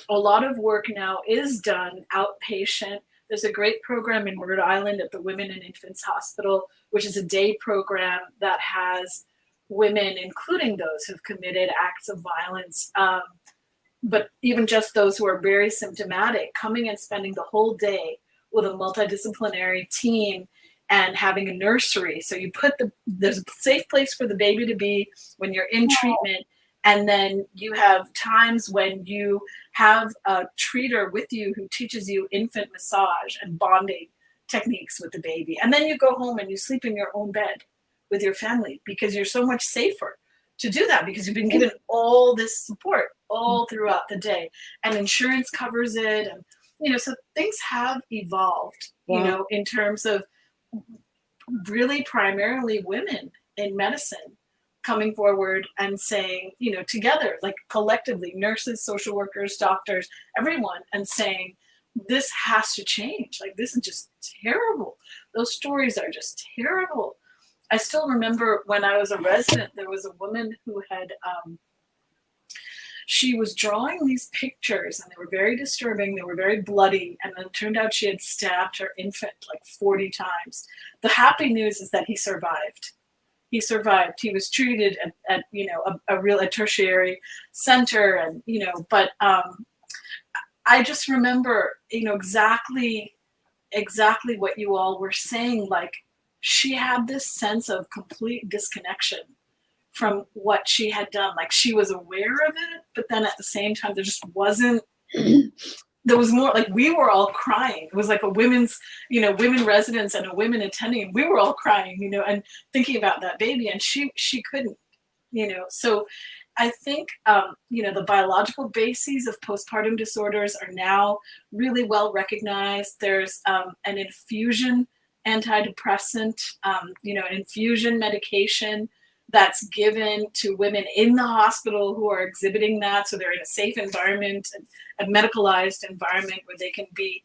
a lot of work now is done outpatient. There's a great program in Rhode Island at the Women and Infants Hospital, which is a day program that has women, including those who've committed acts of violence, but even just those who are very symptomatic, coming and spending the whole day with a multidisciplinary team and having a nursery. So you there's a safe place for the baby to be when you're in treatment. And then you have times when you have a treater with you who teaches you infant massage and bonding techniques with the baby. And then you go home and you sleep in your own bed with your family because you're so much safer to do that because you've been given all this support all throughout the day. And insurance covers it. And, so things have evolved, in terms of really primarily women in medicine coming forward and saying, together, like collectively, nurses, social workers, doctors, everyone, and saying, this has to change. Like, this is just terrible. Those stories are just terrible. I still remember when I was a resident, there was a woman who had, she was drawing these pictures, and they were very disturbing. They were very bloody. And then it turned out she had stabbed her infant like 40 times. The happy news is that he survived. He survived. He was treated at a tertiary center, and but I just remember exactly what you all were saying. Like, she had this sense of complete disconnection from what she had done. Like, she was aware of it, but then at the same time, there just wasn't. There was more, like, we were all crying. It was like a women's, women residents and a women attending, and we were all crying, and thinking about that baby, and she couldn't, So I think, the biological bases of postpartum disorders are now really well recognized. There's an infusion antidepressant, an infusion medication that's given to women in the hospital who are exhibiting that. So they're in a safe environment, and a medicalized environment where they can be,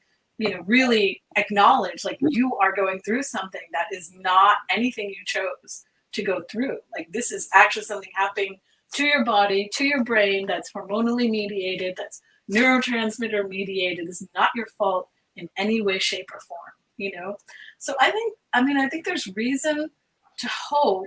really acknowledged, like, you are going through something that is not anything you chose to go through. Like, this is actually something happening to your body, to your brain, that's hormonally mediated, that's neurotransmitter mediated. This is not your fault in any way, shape, or form, So I think there's reason to hope.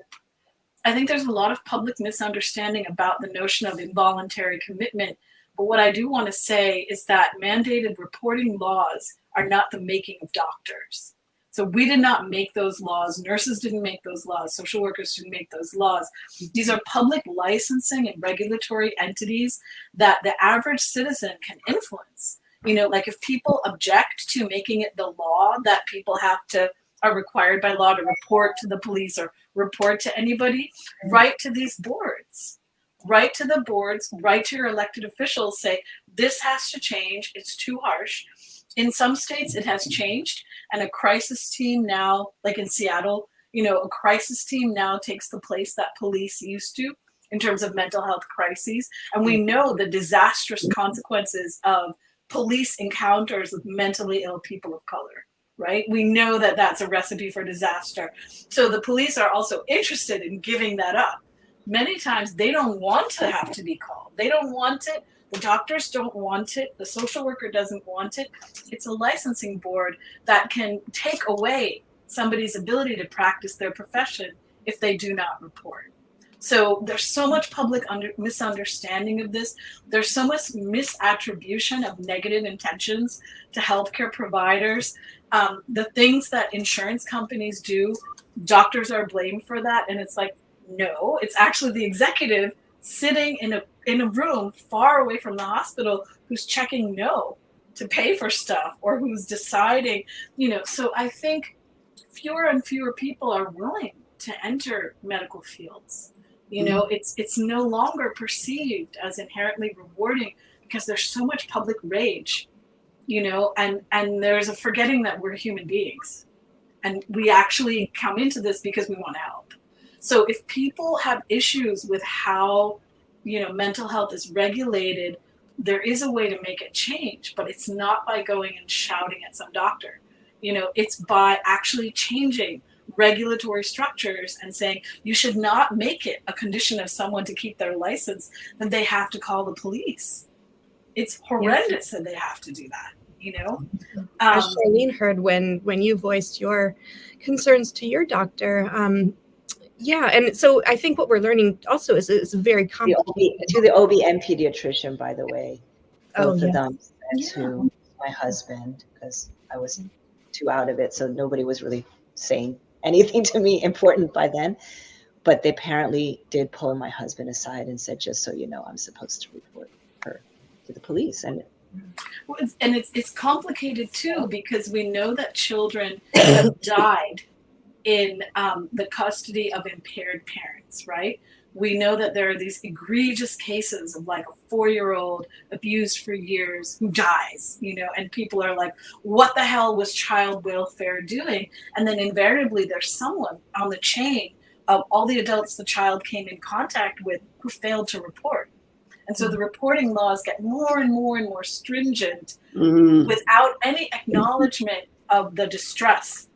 I think there's a lot of public misunderstanding about the notion of involuntary commitment. But what I do want to say is that mandated reporting laws are not the making of doctors. So we did not make those laws. Nurses didn't make those laws. Social workers didn't make those laws. These are public licensing and regulatory entities that the average citizen can influence. Like, if people object to making it the law that people are required by law to report to the police or report to anybody, write to these boards. Write to the boards, write to your elected officials, say, this has to change, it's too harsh. In some states, it has changed, and a crisis team now, like in Seattle, a crisis team now takes the place that police used to in terms of mental health crises. And we know the disastrous consequences of police encounters with mentally ill people of color, right? We know that that's a recipe for disaster. So the police are also interested in giving that up. Many times they don't want to have to be called. They don't want it. The doctors don't want it. The social worker doesn't want it. It's a licensing board that can take away somebody's ability to practice their profession if they do not report. So there's so much public misunderstanding of this. There's so much misattribution of negative intentions to healthcare providers. The things that insurance companies do, doctors are blamed for that. And it's like, no, it's actually the executive sitting in a room far away from the hospital who's checking no to pay for stuff, or who's deciding, So I think fewer and fewer people are willing to enter medical fields. It's no longer perceived as inherently rewarding because there's so much public rage, and there's a forgetting that we're human beings, and we actually come into this because we want to help. So if people have issues with how, mental health is regulated, there is a way to make it change, but it's not by going and shouting at some doctor. It's by actually changing regulatory structures and saying you should not make it a condition of someone to keep their license that they have to call the police. It's horrendous that they have to do that. As Sharline heard when you voiced your concerns to your doctor, and so I think what we're learning also is it's very complicated. To the OB and pediatrician, by the way, both of them, and to my husband, because I was too out of it, so nobody was really saying anything to me important by then. But they apparently did pull my husband aside and said, just so you know, I'm supposed to report her to the police. And it's complicated too, because we know that children have died in the custody of impaired parents, right? We know that there are these egregious cases of like a 4-year-old abused for years who dies, and people are like, what the hell was child welfare doing? And then invariably there's someone on the chain all the adults the child came in contact with who failed to report. And so the reporting laws get more and more and more stringent without any acknowledgement of the distress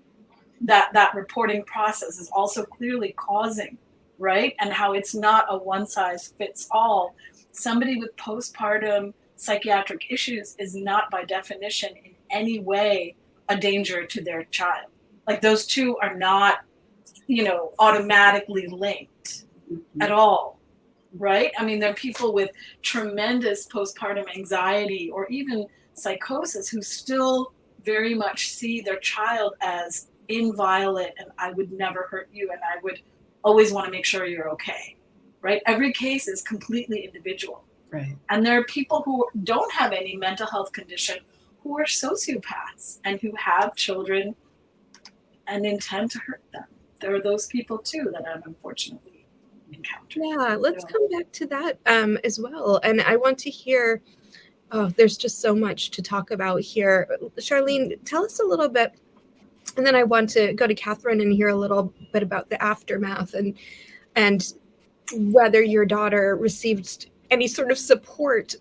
that reporting process is also clearly causing, right? And how it's not a one size fits all. Somebody with postpartum psychiatric issues is not by definition in any way a danger to their child. Like those two are not, automatically linked at all, right? I mean, there are people with tremendous postpartum anxiety or even psychosis who still very much see their child as inviolate and I would never hurt you and I would always want to make sure you're okay, right? Every case is completely individual. Right. And there are people who don't have any mental health condition who are sociopaths and who have children and intend to hurt them. There are those people too that I've unfortunately encountered. Yeah, let's come back to that as well. And I want to hear, there's just so much to talk about here. Sharline, tell us a little bit, and then I want to go to Kathryn and hear a little bit about the aftermath and whether your daughter received any sort of support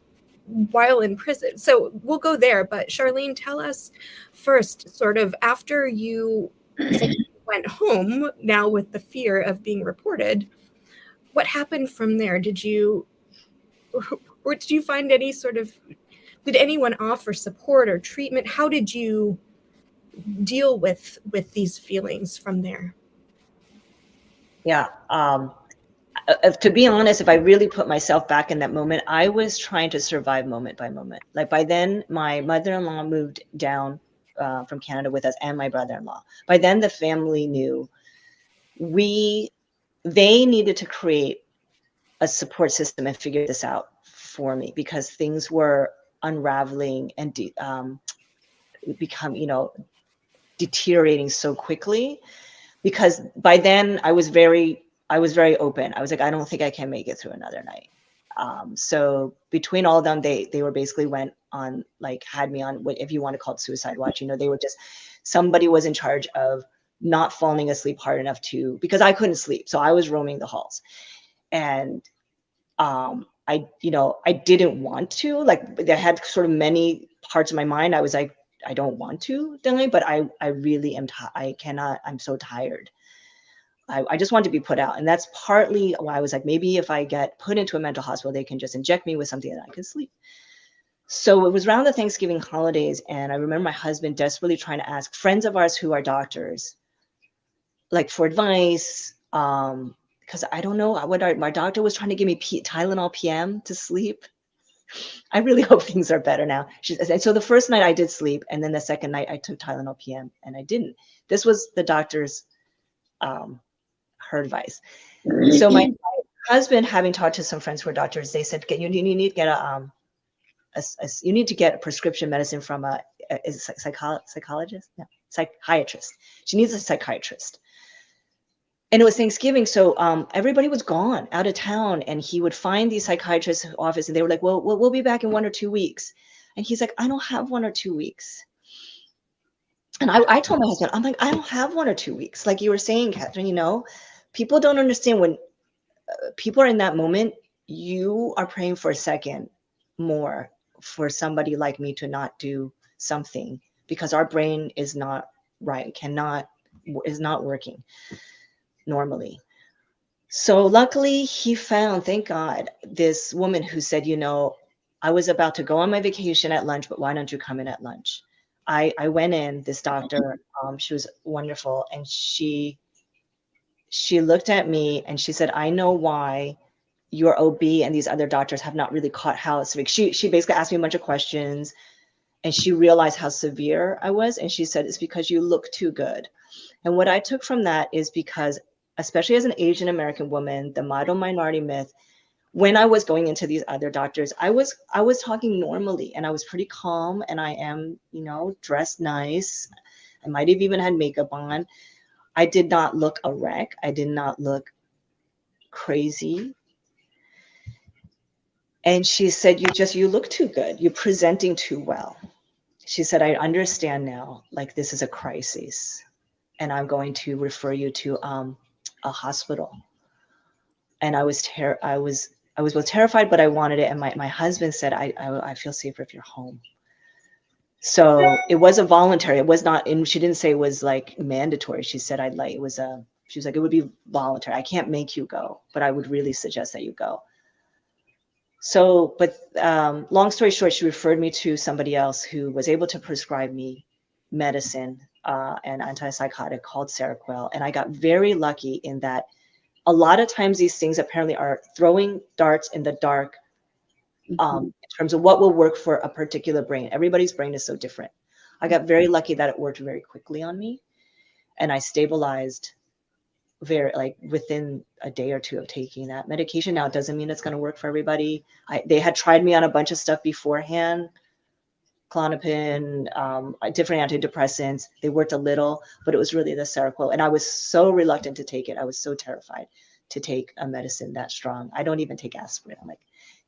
while in prison. So we'll go there, but Sharline, tell us first, sort of after you went home, now with the fear of being reported, what happened from there? Did you find any sort of, did anyone offer support or treatment? How did you deal with these feelings from there? Yeah. To be honest, if I really put myself back in that moment, I was trying to survive moment by moment. Like by then, my mother-in-law moved down from Canada with us and my brother-in-law. By then, the family knew they needed to create a support system and figure this out for me because things were unraveling and deteriorating so quickly. Because by then I was very open. I was like, I don't think I can make it through another night. So between all of them, they were basically went on, like, had me on what, if you want to call it suicide watch, they were just, somebody was in charge of not falling asleep hard enough because I couldn't sleep. So I was roaming the halls and, I didn't want to, like, they had sort of many parts of my mind. I was like, I don't want to die, but I really am, I cannot, I'm so tired. I just want to be put out. And that's partly why I was like, maybe if I get put into a mental hospital, they can just inject me with something that I can sleep. So it was around the Thanksgiving holidays. And I remember my husband desperately trying to ask friends of ours who are doctors, like, for advice. Because I don't know what my doctor was trying to give me Tylenol PM to sleep. I really hope things are better now. And so the first night I did sleep. And then the second night I took Tylenol PM and I didn't. This was the doctor's her advice. So my husband, having talked to some friends who are doctors, they said, you need to get you need to get a prescription medicine from a psychologist? No, psychiatrist. She needs a psychiatrist. And it was Thanksgiving, so everybody was gone out of town, and he would find these psychiatrists' office, and they were like, well, we'll be back in 1 or 2 weeks. And he's like, I don't have 1 or 2 weeks. And I told my husband, I'm like, I don't have 1 or 2 weeks. Like you were saying, Kathryn, people don't understand when people are in that moment, you are praying for a second more for somebody like me to not do something because our brain is not right, is not working normally. So luckily he found, thank God, this woman who said, I was about to go on my vacation at lunch, but why don't you come in at lunch? I went in, this doctor, she was wonderful. And she looked at me and she said, I know why your OB and these other doctors have not really caught how severe. She basically asked me a bunch of questions and she realized how severe I was. And she said, it's because you look too good. And what I took from that is because, especially as an Asian American woman, the model minority myth, when I was going into these other doctors, I was talking normally and I was pretty calm and I am, dressed nice. I might have even had makeup on. I did not look a wreck. I did not look crazy. And she said, you look too good. You're presenting too well. She said, I understand now, like this is a crisis and I'm going to refer you to a hospital. And I was both terrified, but I wanted it. And my husband said, I feel safer if you're home. So it was a voluntary, it was not, and she didn't say it was like mandatory. She said, she was like, it would be voluntary. I can't make you go, but I would really suggest that you go. So, but long story short, she referred me to somebody else who was able to prescribe me medicine, an antipsychotic called Seroquel. And I got very lucky in that a lot of times these things apparently are throwing darts in the dark, in terms of what will work for a particular brain. Everybody's brain is so different. I got very lucky that it worked very quickly on me, and I stabilized within a day or two of taking that medication. Now, it doesn't mean it's going to work for everybody. They had tried me on a bunch of stuff beforehand, Klonopin, different antidepressants. They worked a little, but it was really the Seroquel. And I was so reluctant to take it. I was so terrified to take a medicine that strong. I don't even take aspirin. I'm like,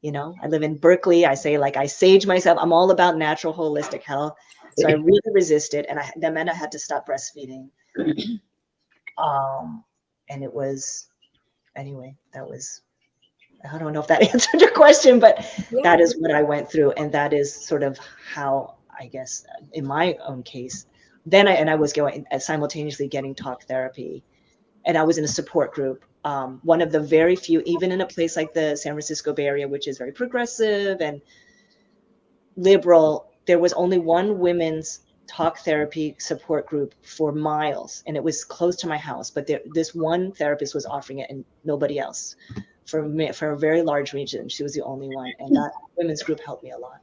I live in Berkeley. I say, like, I sage myself. I'm all about natural, holistic health. So I really resisted. And that meant I had to stop breastfeeding. And it was, anyway, I don't know if that answered your question, but that is what I went through. And that is sort of how, I guess, in my own case, I was going simultaneously getting talk therapy, and I was in a support group. One of the very few, even in a place like the San Francisco Bay Area, which is very progressive and liberal, there was only one women's talk therapy support group for miles, and it was close to my house, but this one therapist was offering it and nobody else for a very large region. She was the only one, and that women's group helped me a lot.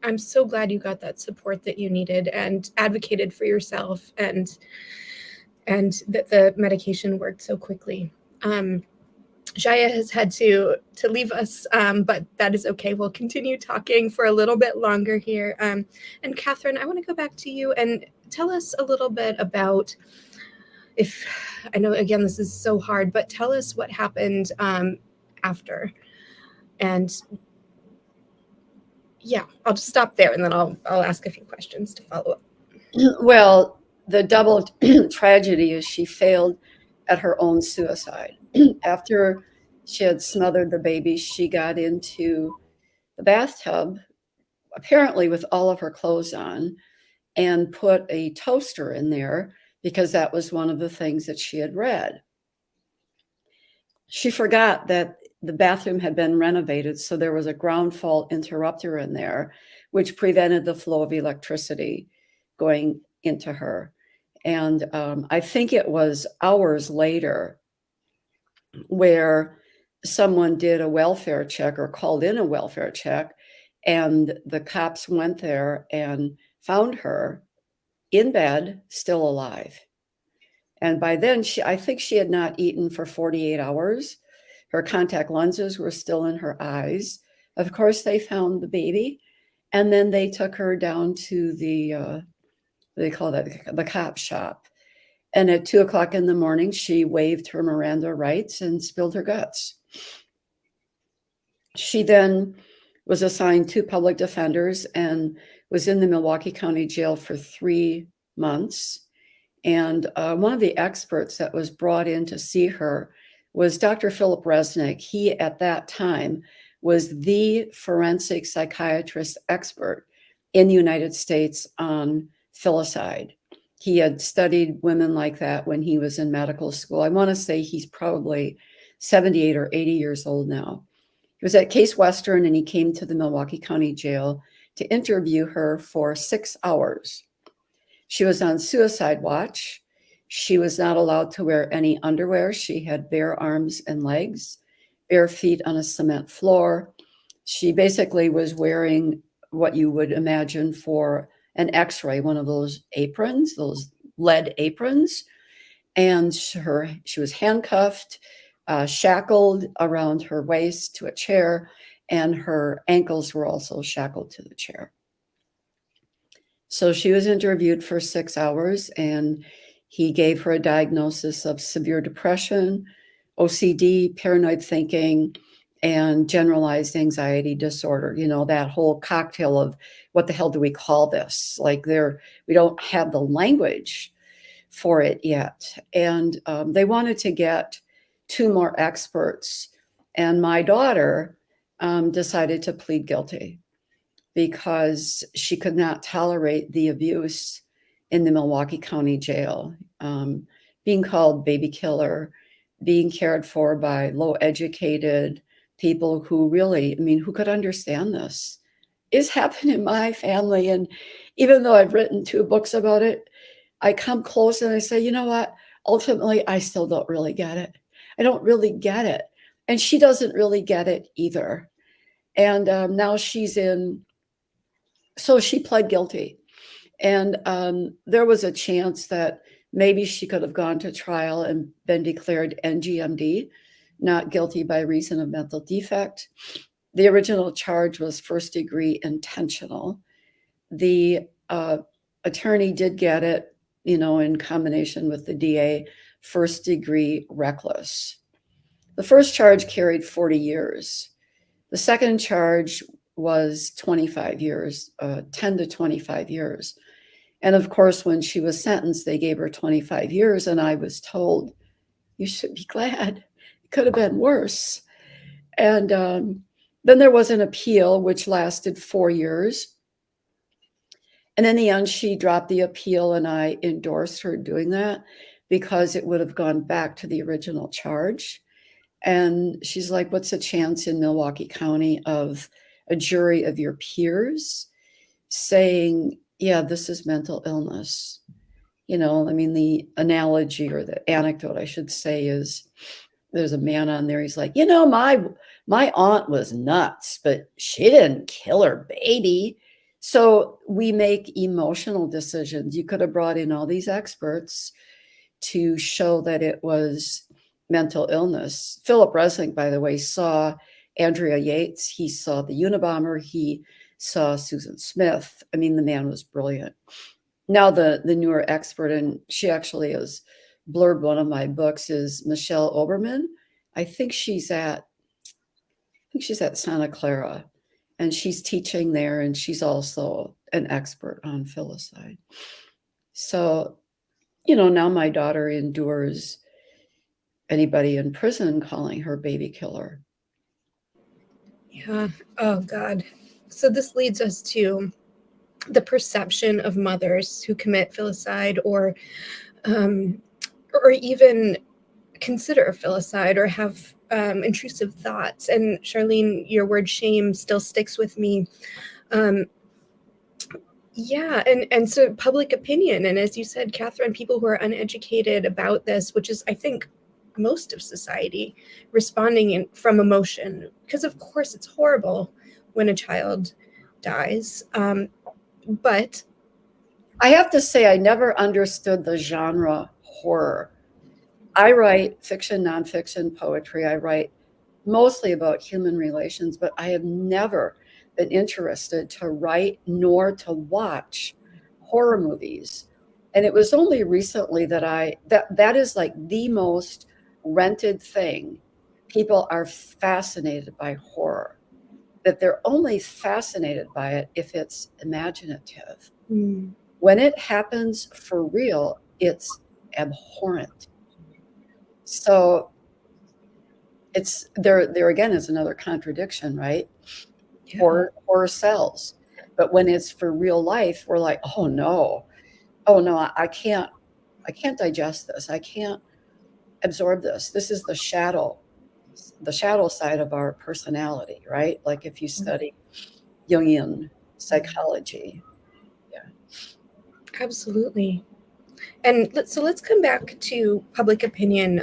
I'm so glad you got that support that you needed and advocated for yourself, and that the medication worked so quickly. Chaya has had to leave us, but that is okay. We'll continue talking for a little bit longer here. And Kathryn, I want to go back to you and tell us a little bit about, if I know, again, this is so hard, but tell us what happened after. And yeah, I'll just stop there, and then I'll ask a few questions to follow up. Well, the double tragedy is she failed at her own suicide. After she had smothered the baby, she got into the bathtub, apparently with all of her clothes on, and put a toaster in there because that was one of the things that she had read. She forgot that the bathroom had been renovated, so there was a ground fault interrupter in there, which prevented the flow of electricity going into her. And I think it was hours later where someone did a welfare check or called in a welfare check, and the cops went there and found her in bed, still alive. And by then, I think she had not eaten for 48 hours. Her contact lenses were still in her eyes. Of course, they found the baby, and then they took her down to the cop shop. And at 2:00 in the morning, she waived her Miranda rights and spilled her guts. She then was assigned 2 public defenders and was in the Milwaukee County Jail for 3 months. And one of the experts that was brought in to see her was Dr. Philip Resnick. He, at that time, was the forensic psychiatrist expert in the United States on filicide. He had studied women like that when he was in medical school. I want to say he's probably 78 or 80 years old now. He was at Case Western, and he came to the Milwaukee County Jail to interview her for 6 hours. She was on suicide watch. She was not allowed to wear any underwear. She had bare arms and legs, bare feet on a cement floor. She basically was wearing what you would imagine for an X-ray, one of those aprons, those lead aprons. And she was handcuffed, shackled around her waist to a chair, and her ankles were also shackled to the chair. So she was interviewed for 6 hours, and he gave her a diagnosis of severe depression, OCD, paranoid thinking, and generalized anxiety disorder. You know, that whole cocktail of what the hell do we call this? Like we don't have the language for it yet. And they wanted to get 2 more experts. And my daughter decided to plead guilty because she could not tolerate the abuse in the Milwaukee County Jail, being called baby killer, being cared for by low-educated people who really, I mean, who could understand this. It's happened in my family. And even though I've written 2 books about it, I come close and I say, you know what? Ultimately, I still don't really get it. I don't really get it. And she doesn't really get it either. And now she's in, so she pled guilty. And there was a chance that maybe she could have gone to trial and been declared NGMD, not guilty by reason of mental defect. The original charge was first-degree intentional. The attorney did get it, you know, in combination with the DA, first-degree reckless. The first charge carried 40 years. The second charge was 25 years, 10 to 25 years. And of course, when she was sentenced, they gave her 25 years. And I was told, you should be glad. It could have been worse. And then there was an appeal, which lasted 4 years. And in the end, she dropped the appeal, and I endorsed her doing that because it would have gone back to the original charge. And she's like, what's the chance in Milwaukee County of a jury of your peers saying, yeah, this is mental illness? You know, I mean, the analogy or the anecdote, I should say, is there's a man on there. He's like, you know, my aunt was nuts, but she didn't kill her baby. So we make emotional decisions. You could have brought in all these experts to show that it was mental illness. Philip Resnick, by the way, saw Andrea Yates. He saw the Unabomber. He saw Susan Smith. I mean, the man was brilliant. Now the newer expert, and she actually has blurbed one of my books, is Michelle Oberman. I think she's at Santa Clara, and she's teaching there, and she's also an expert on filicide. So, you know, now my daughter endures anybody in prison calling her baby killer. Yeah. Oh, God. So this leads us to the perception of mothers who commit filicide or even consider filicide or have intrusive thoughts. And Sharline, your word shame still sticks with me. Yeah, and so public opinion, and as you said, Kathryn, people who are uneducated about this, which is, I think, most of society, responding from emotion, because of course it's horrible when a child dies. But I have to say, I never understood the genre horror. I write fiction, nonfiction, poetry. I write mostly about human relations, but I have never been interested to write nor to watch horror movies. And it was only recently that that is like the most rented thing. People are fascinated by horror, that they're only fascinated by it if it's imaginative. When it happens for real, it's abhorrent. So it's there again is another contradiction, right? yeah. Horror sells. But when it's for real life, we're like, oh no, I can't digest this. I can't absorb this. This is the shadow side of our personality, right? Like if you study Jungian psychology. Yeah. Absolutely. And let's come back to public opinion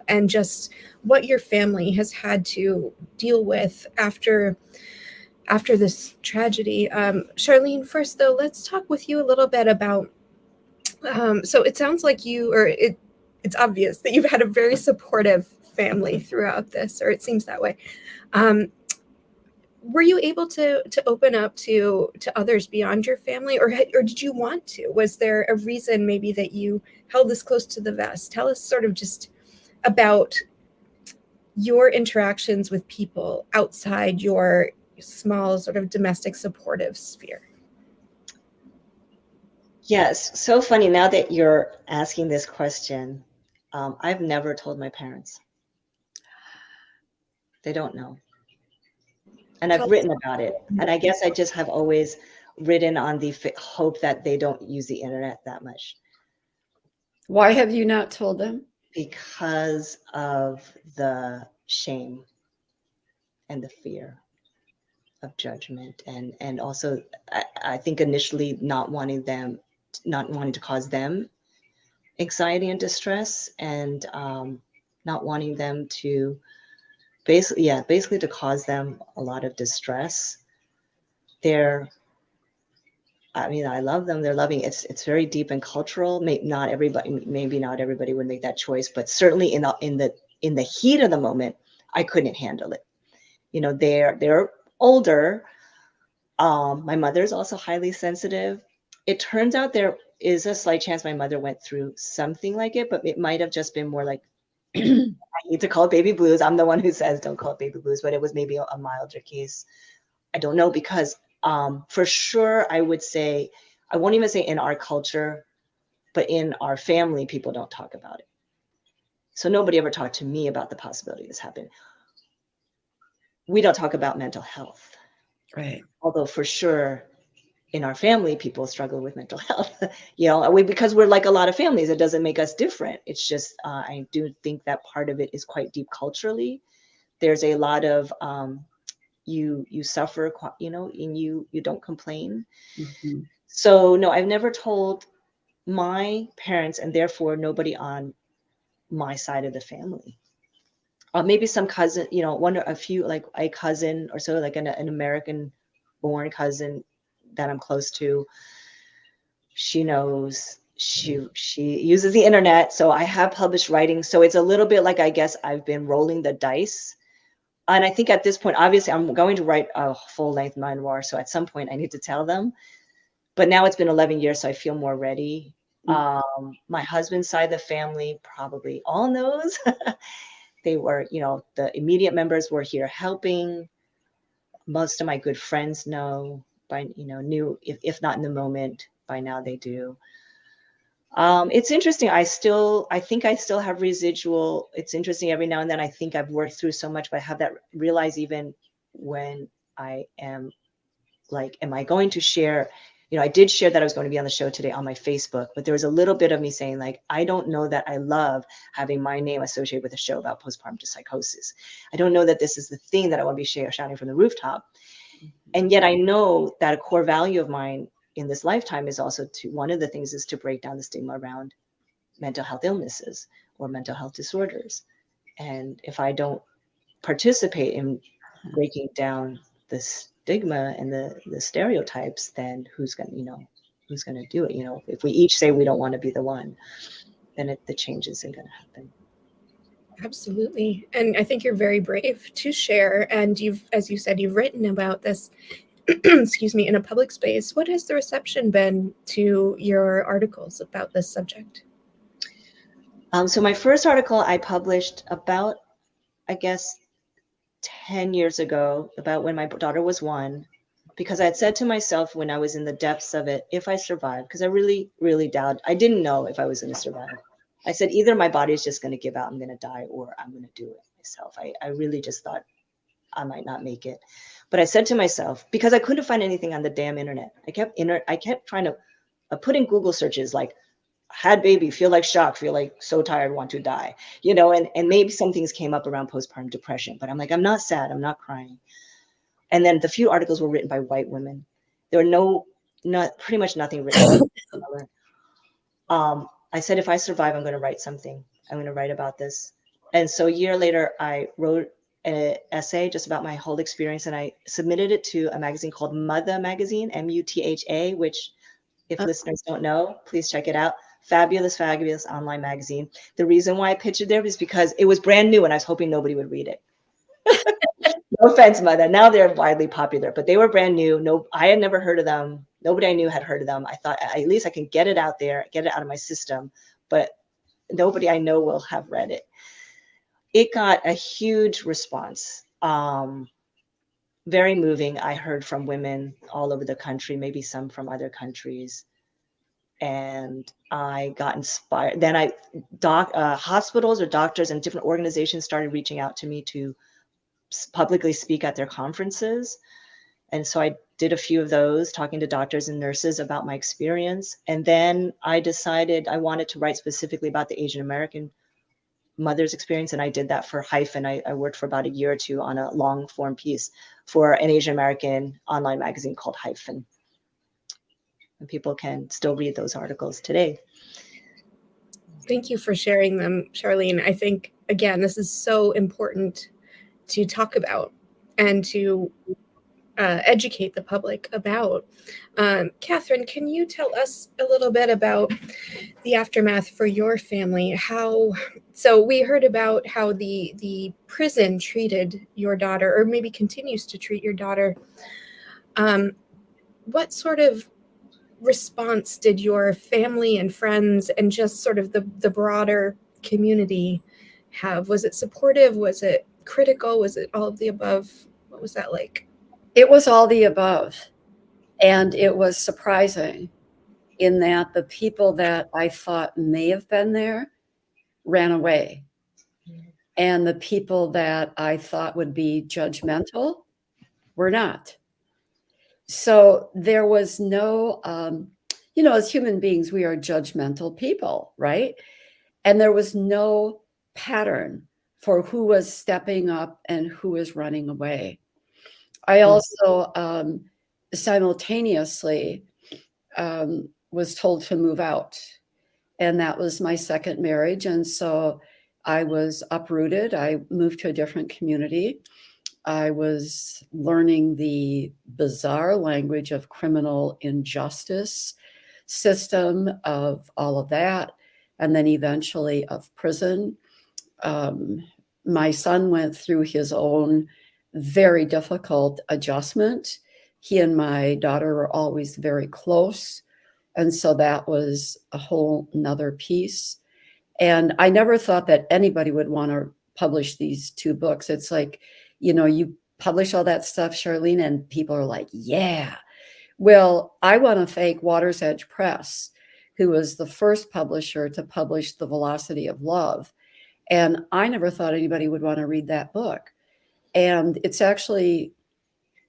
and just what your family has had to deal with after this tragedy. Sharline, first though, let's talk with you a little bit about, so it sounds like it's obvious that you've had a very supportive family throughout this, or it seems that way. Were you able to open up to others beyond your family, or did you want to? Was there a reason maybe that you held this close to the vest? Tell us sort of just about your interactions with people outside your small sort of domestic supportive sphere. Yes, so funny now that you're asking this question. I've never told my parents. They don't know. And Tell I've us. written about it. And I guess I just have always written on the hope that they don't use the internet that much Why have you not told them? because of the shame and the fear of judgment, and also I think initially not wanting to cause them anxiety and distress, and not wanting them to basically to cause them a lot of distress. They're I mean, I love them. They're loving. It's very deep and cultural. Maybe not everybody would make that choice, but certainly in the heat of the moment, I couldn't handle it. You know, they're older. My mother's also highly sensitive. It turns out there is a slight chance my mother went through something like it, but it might have just been more like, I need to call it baby blues. I'm the one who says don't call it baby blues, but it was maybe a milder case. I don't know, because for sure I would say, I won't even say in our culture, but in our family, people don't talk about it. So nobody ever talked to me about the possibility of this happening. We don't talk about mental health. Right. Although for sure in our family, people struggle with mental health, because we're like a lot of families. It doesn't make us different. It's just, I do think that part of it is quite deep culturally. There's a lot of, you suffer, and you don't complain. Mm-hmm. So no, I've never told my parents, and therefore nobody on my side of the family. Maybe some cousin, a few, like a cousin or so, like an American born cousin that I'm close to. She knows. She uses the internet, so I have published writing. So it's a little bit like, I guess I've been rolling the dice. And I think at this point, obviously, I'm going to write a full-length memoir. So at some point, I need to tell them. But now it's been 11 years, so I feel more ready. My husband's side of the family probably all knows. They were, the immediate members were here helping. Most of my good friends know, knew, if not in the moment, by now they do. It's interesting. I think I still have residual. It's interesting every now and then. I think I've worked through so much, but I have that realize even when I am like, am I going to share? I did share that I was going to be on the show today on my Facebook, but there was a little bit of me saying, like, I don't know that I love having my name associated with a show about postpartum psychosis. I don't know that this is the thing that I want to be shouting from the rooftop. And yet I know that a core value of mine in this lifetime is also one of the things is to break down the stigma around mental health illnesses or mental health disorders. And if I don't participate in breaking down the stigma and the stereotypes, then who's going to do it? If we each say we don't want to be the one, then the change isn't going to happen. Absolutely. And I think you're very brave to share. And as you said, you've written about this, excuse me, in a public space. What has the reception been to your articles about this subject? So my first article I published about, I guess, 10 years ago, about when my daughter was 1, because I had said to myself when I was in the depths of it, if I survive, because I really, really doubted, I didn't know if I was going to survive. I said, either my body is just going to give out, I'm going to die, or I'm going to do it myself. I really just thought I might not make it. But I said to myself, because I couldn't find anything on the damn internet, I kept trying to put in Google searches like, had baby, feel like shock, feel like so tired, want to die, and maybe some things came up around postpartum depression, but I'm like, I'm not sad, I'm not crying. And then the few articles were written by white women. There were pretty much nothing written by color. I said, if I survive, I'm going to write something. I'm going to write about this. And so a year later, I wrote an essay just about my whole experience, and I submitted it to a magazine called Mutha magazine, MUTHA, which, if listeners don't know, please check it out. Fabulous online magazine. The reason why I pitched it there is because it was brand new and I was hoping nobody would read it. No offense, Mutha. Now they're widely popular, but they were brand new. No, I had never heard of them. Nobody I knew had heard of them. I thought at least I can get it out there, get it out of my system, but nobody I know will have read it. It got a huge response. Very moving. I heard from women all over the country, maybe some from other countries. and I got inspired. Then hospitals or doctors and different organizations started reaching out to me to publicly speak at their conferences. And so I did a few of those, talking to doctors and nurses about my experience. And then I decided I wanted to write specifically about the Asian American mother's experience. And I did that for HYPHEN. I worked for about a year or two on a long form piece for an Asian American online magazine called HYPHEN. And people can still read those articles today. Thank you for sharing them, Sharline. I think, again, this is so important to talk about and to educate the public about. Kathryn, can you tell us a little bit about the aftermath for your family? So we heard about how the prison treated your daughter, or maybe continues to treat your daughter. What sort of response did your family and friends and just sort of the broader community have? Was it supportive? Was it critical? Was it all of the above? What was that like? It was all the above. And it was surprising in that the people that I thought may have been there ran away. And the people that I thought would be judgmental were not. So there was no, as human beings, we are judgmental people, right? And there was no pattern for who was stepping up and who was running away. I also simultaneously was told to move out. And that was my second marriage. And so I was uprooted. I moved to a different community. I was learning the bizarre language of criminal injustice system, of all of that, and then eventually of prison. My son went through his own very difficult adjustment. He and my daughter were always very close. And so that was a whole nother piece. And I never thought that anybody would want to publish these two books. It's like, you publish all that stuff, Sharline, and people are like, yeah. Well, I want to thank Water's Edge Press, who was the first publisher to publish The Velocity of Love. And I never thought anybody would want to read that book. And it's actually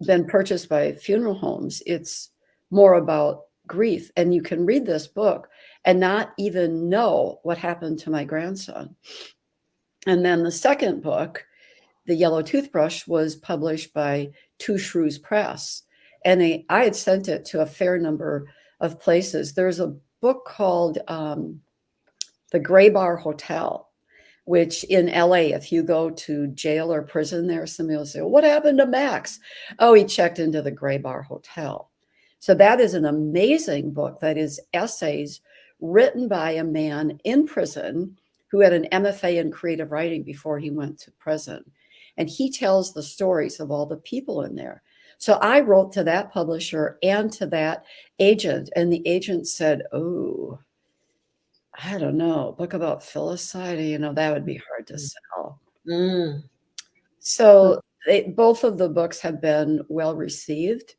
been purchased by funeral homes. It's more about grief. And you can read this book and not even know what happened to my grandson. And then the second book, The Yellow Toothbrush, was published by Two Shrews Press. And I had sent it to a fair number of places. There's a book called The Gray Bar Hotel, which in LA, if you go to jail or prison there, somebody will say, what happened to Max? Oh, he checked into the Gray Bar Hotel. So that is an amazing book that is essays written by a man in prison who had an MFA in creative writing before he went to prison. And he tells the stories of all the people in there. So I wrote to that publisher and to that agent, and the agent said, oh, I don't know, book about filicide, that would be hard to sell. Mm. So both of the books have been well received.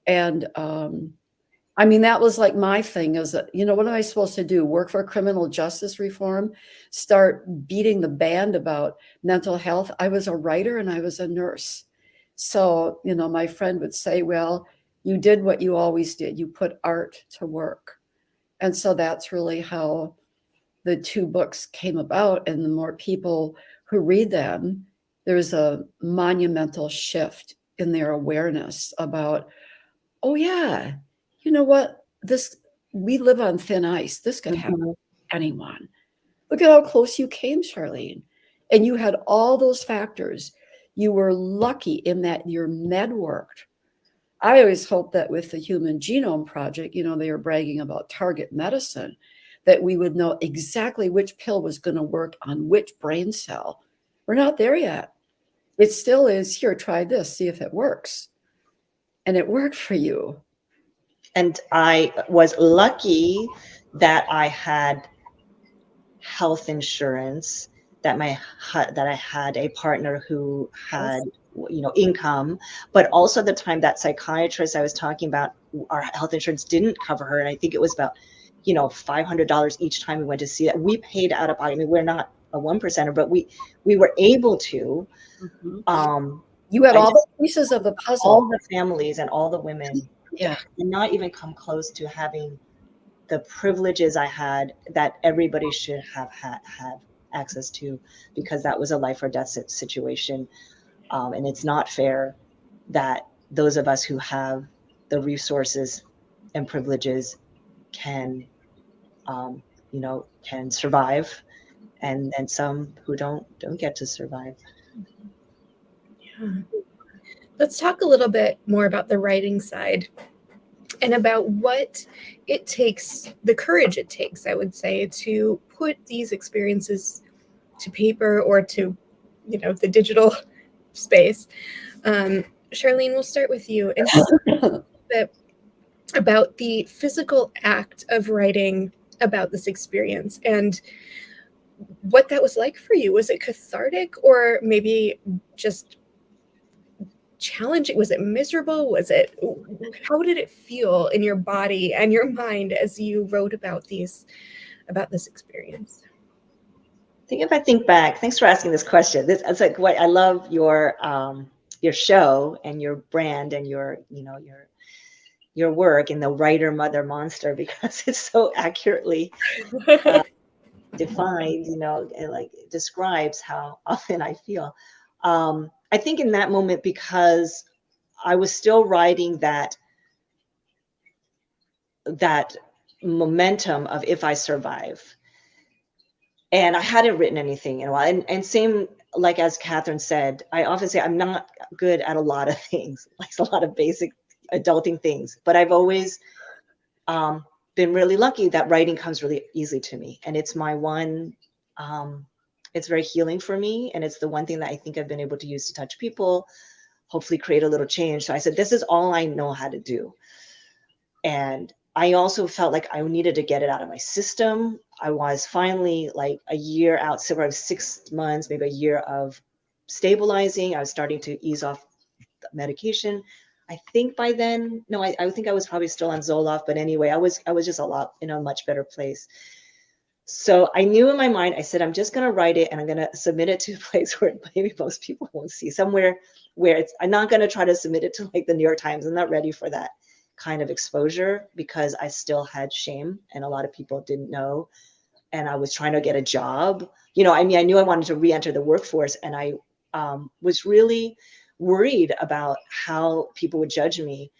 And that was like my thing is that, what am I supposed to do? Work for criminal justice reform? Start beating the band about mental health? I was a writer and I was a nurse. So, my friend would say, well, you did what you always did. You put art to work. And so that's really how the two books came about. And the more people who read them, there's a monumental shift in their awareness about, oh yeah, you know what? We live on thin ice. This could happen to anyone. Look at how close you came, Sharline. And you had all those factors. You were lucky in that your med worked. I always hope that with the Human Genome Project, they were bragging about target medicine, that we would know exactly which pill was going to work on which brain cell. We're not there yet. It still is, here, try this, see if it works. And it worked for you. And I was lucky that I had health insurance, that I had a partner who had, income, but also at the time that psychiatrist I was talking about, our health insurance didn't cover her. And I think it was about $500 each time we went to see it. We paid out of pocket. I mean, we're not a 1%er, but we were able to. You had all the pieces of the puzzle. All the families and all the women. Yeah. And not even come close to having the privileges I had that everybody should have had access to, because that was a life or death situation. And it's not fair that those of us who have the resources and privileges can survive, and some who don't get to survive. Yeah. Let's talk a little bit more about the writing side and about what it takes, the courage it takes, I would say, to put these experiences to paper or to, the digital space. Sharline, we'll start with you and talk a bit about the physical act of writing about this experience and what that was like for you. Was it cathartic or maybe just challenging? Was it miserable? How did it feel in your body and your mind as you wrote about this experience? I think if I think back, thanks for asking this question. It's like what I love your show and your brand and your work in the writer mother monster, because it's so accurately defined, and like describes how often I feel. I think in that moment, because I was still riding that momentum of if I survive, and I hadn't written anything in a while. And same, like as Kathryn said, I often say I'm not good at a lot of things, like a lot of basic adulting things, but I've always been really lucky that writing comes really easily to me. And it's my one, it's very healing for me. And it's the one thing that I think I've been able to use to touch people, hopefully create a little change. So I said, this is all I know how to do. And I also felt like I needed to get it out of my system. I was finally like a year out, so I was 6 months, maybe a year of stabilizing. I was starting to ease off the medication. I think by then, no, I think I was probably still on Zoloft, but anyway, I was just in a much better place. So I knew in my mind, I said, I'm just going to write it and I'm going to submit it to a place where maybe most people won't see, somewhere where I'm not going to try to submit it to like the New York Times. I'm not ready for that kind of exposure because I still had shame and a lot of people didn't know. And I was trying to get a job. I knew I wanted to re-enter the workforce, and I was really worried about how people would judge me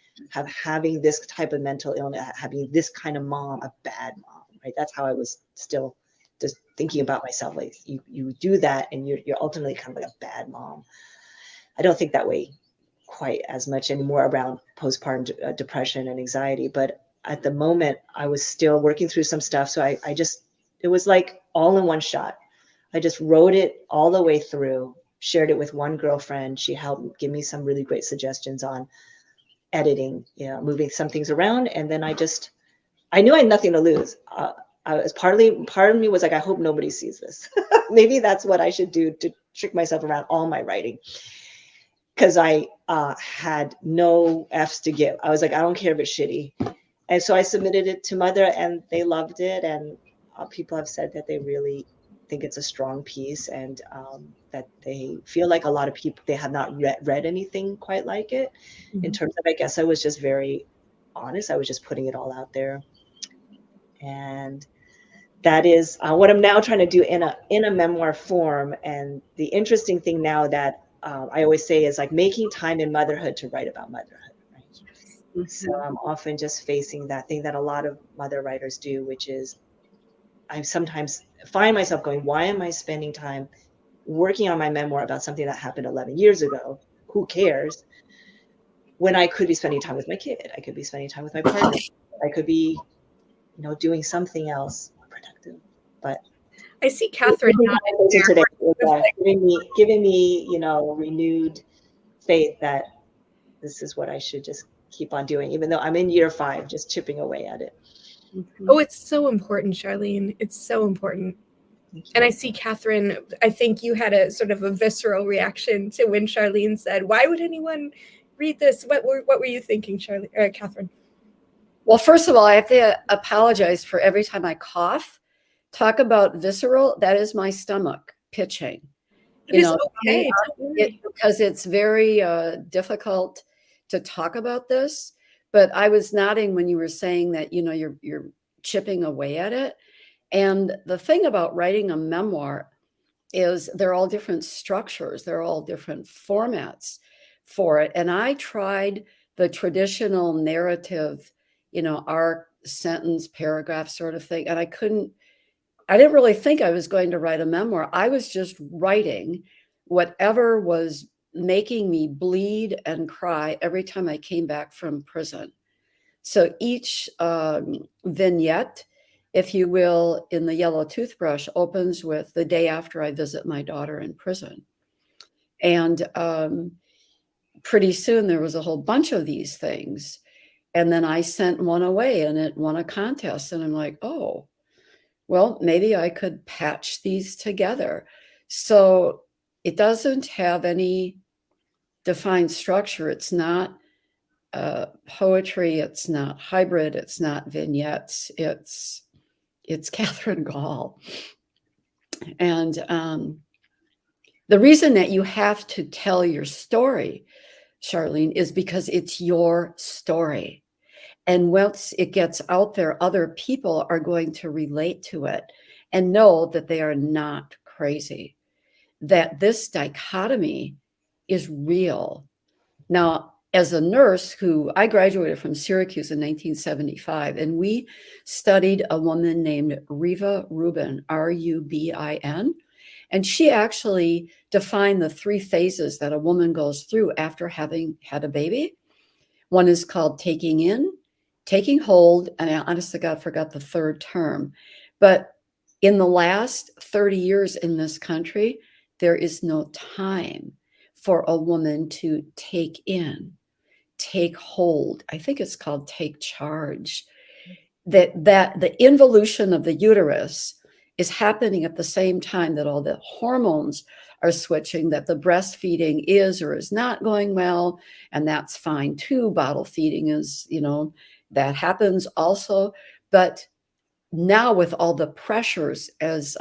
having this type of mental illness, having this kind of mom, a bad mom, right? That's how I was still just thinking about myself. Like you do that and you're ultimately kind of like a bad mom. I don't think that way quite as much anymore around postpartum depression and anxiety. But at the moment I was still working through some stuff. So it was like all in one shot. I just wrote it all the way through, shared it with one girlfriend. She helped give me some really great suggestions on editing, moving some things around. And then I knew I had nothing to lose. Part of me was like, I hope nobody sees this. Maybe that's what I should do to trick myself around all my writing. Because I had no F's to give. I was like, I don't care if it's shitty. And so I submitted it to Mother and they loved it. And people have said that they really think it's a strong piece, and that they feel like a lot of people, they have not read anything quite like it. Mm-hmm. In terms of, I guess I was just very honest. I was just putting it all out there. And that is what I'm now trying to do in a memoir form. And the interesting thing now that I always say is like making time in motherhood to write about motherhood. Right? Mm-hmm. So I'm often just facing that thing that a lot of mother writers do, which is I sometimes find myself going, why am I spending time working on my memoir about something that happened 11 years ago? Who cares? When I could be spending time with my kid, I could be spending time with my partner, I could be, doing something else productive. But I see Kathryn today giving me, renewed faith that this is what I should just keep on doing, even though I'm in year 5, just chipping away at it. Mm-hmm. Oh, it's so important, Sharline. It's so important. And I see Kathryn, I think you had a sort of a visceral reaction to when Sharline said, why would anyone read this? What were you thinking, Kathryn? Well, first of all, I have to apologize for every time I cough. Talk about visceral, that is my stomach pitching. It is okay. Don't worry. Because it's very difficult to talk about this. But I was nodding when you were saying that, you're chipping away at it. And the thing about writing a memoir is they're all different structures. They're all different formats for it. And I tried the traditional narrative, arc, sentence, paragraph sort of thing. And I didn't really think I was going to write a memoir. I was just writing whatever was making me bleed and cry every time I came back from prison. So each vignette, if you will, in the Yellow Toothbrush opens with the day after I visit my daughter in prison. And pretty soon there was a whole bunch of these things. And then I sent one away and it won a contest. And I'm like, oh, well, maybe I could patch these together. So it doesn't have any defined structure. It's not poetry. It's not hybrid. It's not vignettes. It's Kathryn Gahl. And the reason that you have to tell your story, Sharline, is because it's your story. And once it gets out there, other people are going to relate to it and know that they are not crazy, that this dichotomy is real. Now, as a nurse I graduated from Syracuse in 1975, and we studied a woman named Riva Rubin, Rubin, and she actually defined the 3 phases that a woman goes through after having had a baby. One is called taking in, taking hold, and I honest to God forgot the 3rd term. But in the last 30 years in this country, there is no time for a woman to take in, take hold. I think it's called take charge. That the involution of the uterus is happening at the same time that all the hormones are switching, that the breastfeeding is or is not going well, and that's fine too. Bottle feeding is, that happens also. But now with all the pressures, as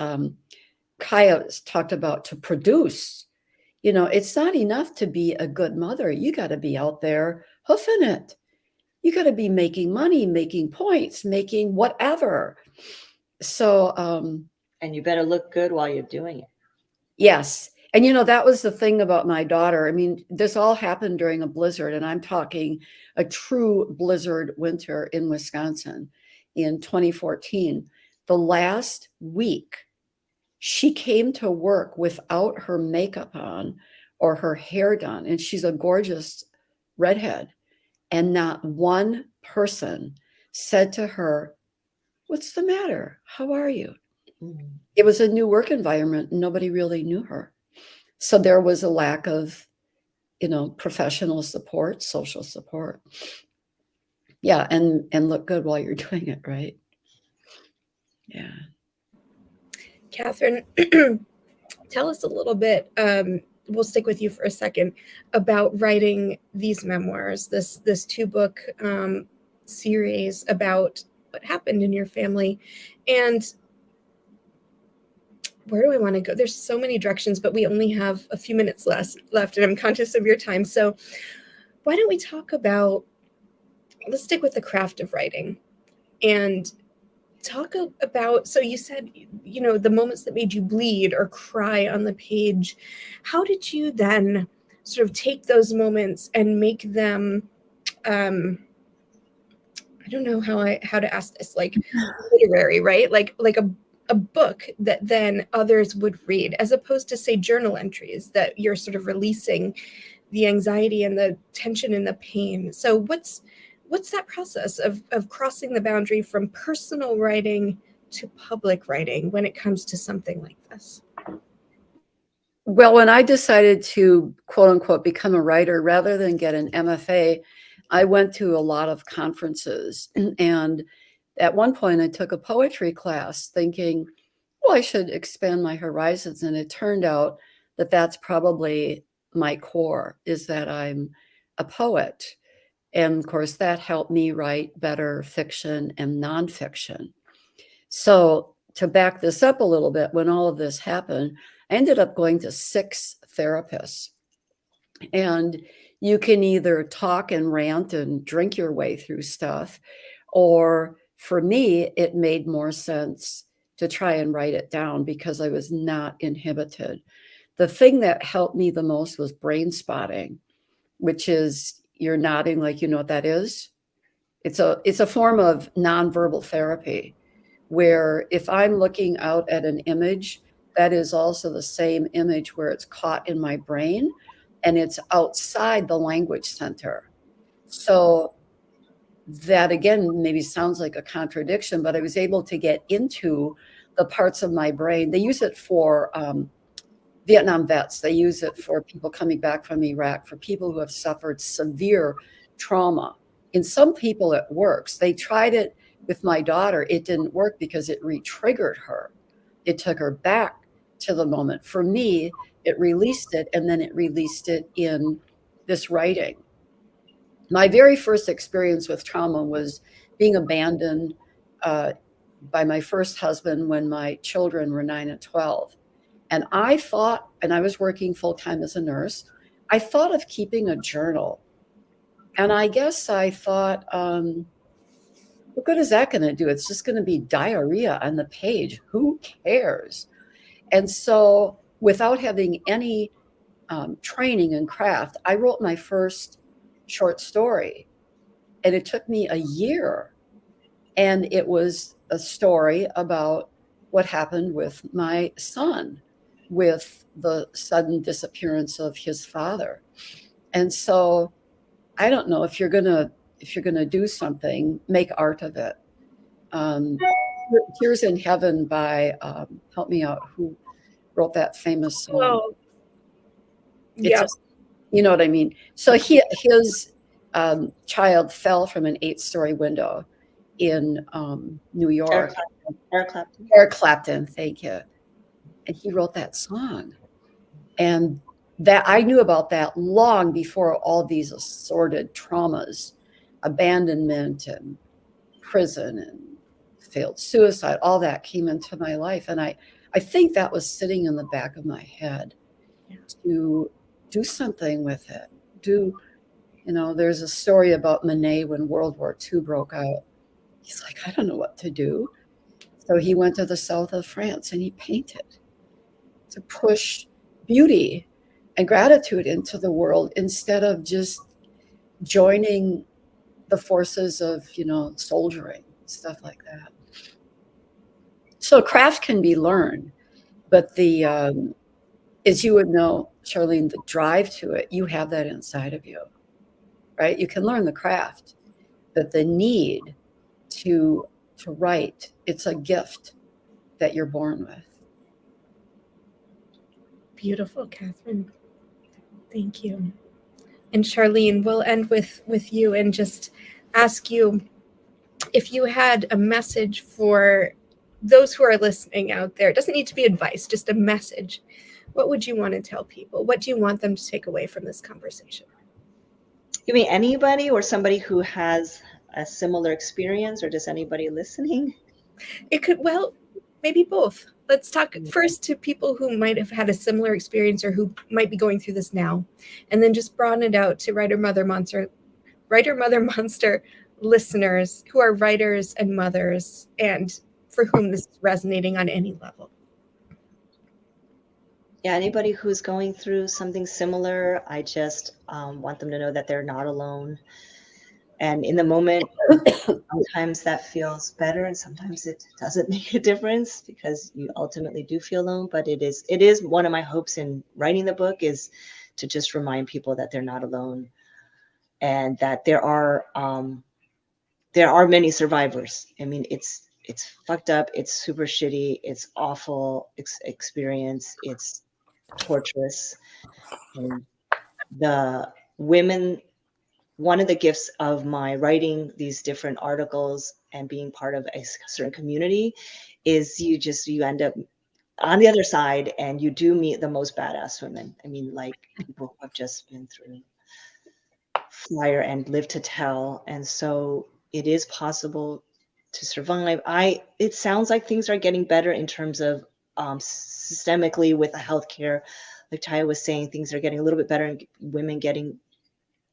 Chaya talked about, to produce, it's not enough to be a good mother. You got to be out there hoofing it. You got to be making money, making points, making whatever. So, and you better look good while you're doing it. Yes. And, that was the thing about my daughter. I mean, this all happened during a blizzard, and I'm talking a true blizzard winter in Wisconsin in 2014. The last week, she came to work without her makeup on or her hair done. And she's a gorgeous redhead. And not one person said to her, "What's the matter? How are you?" Mm-hmm. It was a new work environment. Nobody really knew her. So there was a lack of, professional support, social support. Yeah. And look good while you're doing it, right? Yeah. Kathryn, tell us a little bit, we'll stick with you for a second, about writing these memoirs, this 2-book series about what happened in your family. And where do I want to go? There's so many directions, but we only have a few minutes left, and I'm conscious of your time. So why don't we talk about, let's stick with the craft of writing and talk about, so you said, the moments that made you bleed or cry on the page. How did you then sort of take those moments and make them, I don't know how to ask this, like literary, right? Like a book that then others would read, as opposed to, say, journal entries that you're sort of releasing the anxiety and the tension and the pain. So what's that process of crossing the boundary from personal writing to public writing when it comes to something like this? Well, when I decided to, quote unquote, become a writer rather than get an MFA, I went to a lot of conferences. And at one point I took a poetry class thinking, well, I should expand my horizons. And it turned out that that's probably my core, is that I'm a poet. And of course, that helped me write better fiction and nonfiction. So to back this up a little bit, when all of this happened, I ended up going to 6 therapists. And you can either talk and rant and drink your way through stuff, or for me, it made more sense to try and write it down because I was not inhibited. The thing that helped me the most was brain spotting, which is, you're nodding like you know what that is. It's a form of nonverbal therapy where if I'm looking out at an image, that is also the same image where it's caught in my brain and it's outside the language center. So that again maybe sounds like a contradiction, but I was able to get into the parts of my brain. They use it for Vietnam vets. They use it for people coming back from Iraq, for people who have suffered severe trauma. In some people, it works. They tried it with my daughter. It didn't work because it re-triggered her. It took her back to the moment. For me, it released it, and then it released it in this writing. My very first experience with trauma was being abandoned by my first husband when my children were 9 and 12. And I thought, and I was working full-time as a nurse, I thought of keeping a journal. And I guess I thought, what good is that going to do? It's just going to be diarrhea on the page. Who cares? And so without having any training in craft, I wrote my first short story. And it took me a year. And it was a story about what happened with my son, with the sudden disappearance of his father. And so I don't know, if you're gonna do something, make art of it. Tears in Heaven by help me out, who wrote that famous song? Oh, yeah. You know what I mean? So his child fell from an 8-story window in New York. Eric Clapton, thank you. And he wrote that song. And that I knew about that long before all these assorted traumas, abandonment and prison and failed suicide, all that came into my life. And I think that was sitting in the back of my head to do something with it. There's a story about Manet when World War II broke out. He's like, I don't know what to do. So he went to the south of France and he painted to push beauty and gratitude into the world instead of just joining the forces of, soldiering, stuff like that. So craft can be learned, but as you would know, Sharline, the drive to it, you have that inside of you, right? You can learn the craft, but the need to write, it's a gift that you're born with. Beautiful, Kathryn. Thank you. And Sharline, we'll end with you and just ask you if you had a message for those who are listening out there. It doesn't need to be advice, just a message. What would you want to tell people? What do you want them to take away from this conversation? You mean anybody or somebody who has a similar experience, or just anybody listening? It could, maybe both. Let's talk first to people who might have had a similar experience or who might be going through this now, and then just broaden it out to Writer Mother Monster listeners who are writers and mothers and for whom this is resonating on any level. Yeah, anybody who's going through something similar, I just want them to know that they're not alone. And in the moment, sometimes that feels better and sometimes it doesn't make a difference because you ultimately do feel alone. But it is one of my hopes in writing the book is to just remind people that they're not alone and that there are many survivors. I mean, it's fucked up. It's super shitty. It's awful experience. It's torturous. And the women, one of the gifts of my writing these different articles and being part of a certain community is you end up on the other side and you do meet the most badass women. I mean, like people who have just been through fire and live to tell. And so it is possible to survive. It sounds like things are getting better in terms of systemically with the healthcare. Like Chaya was saying, things are getting a little bit better, and women getting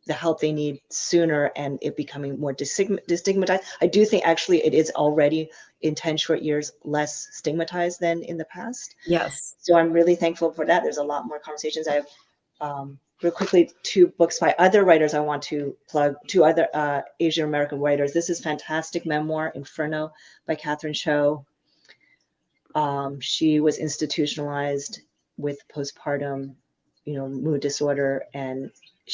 the help they need sooner, and it becoming more destigmatized. I do think actually it is already in 10 short years less stigmatized than in the past. Yes. So I'm really thankful for that. There's a lot more conversations. I have real quickly 2 books by other writers I want to plug, 2 other Asian American writers. This is fantastic memoir, Inferno, by Kathryn Gahl. She was institutionalized with postpartum, mood disorder, and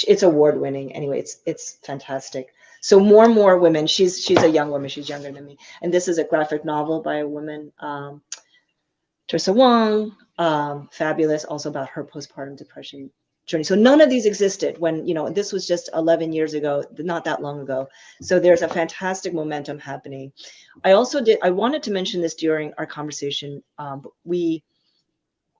it's award winning. Anyway, it's fantastic. So more and more women. She's a young woman. She's younger than me. And this is a graphic novel by a woman, Teresa Wong, fabulous, also about her postpartum depression journey. So none of these existed when, this was just 11 years ago, not that long ago. So there's a fantastic momentum happening. I wanted to mention this during our conversation.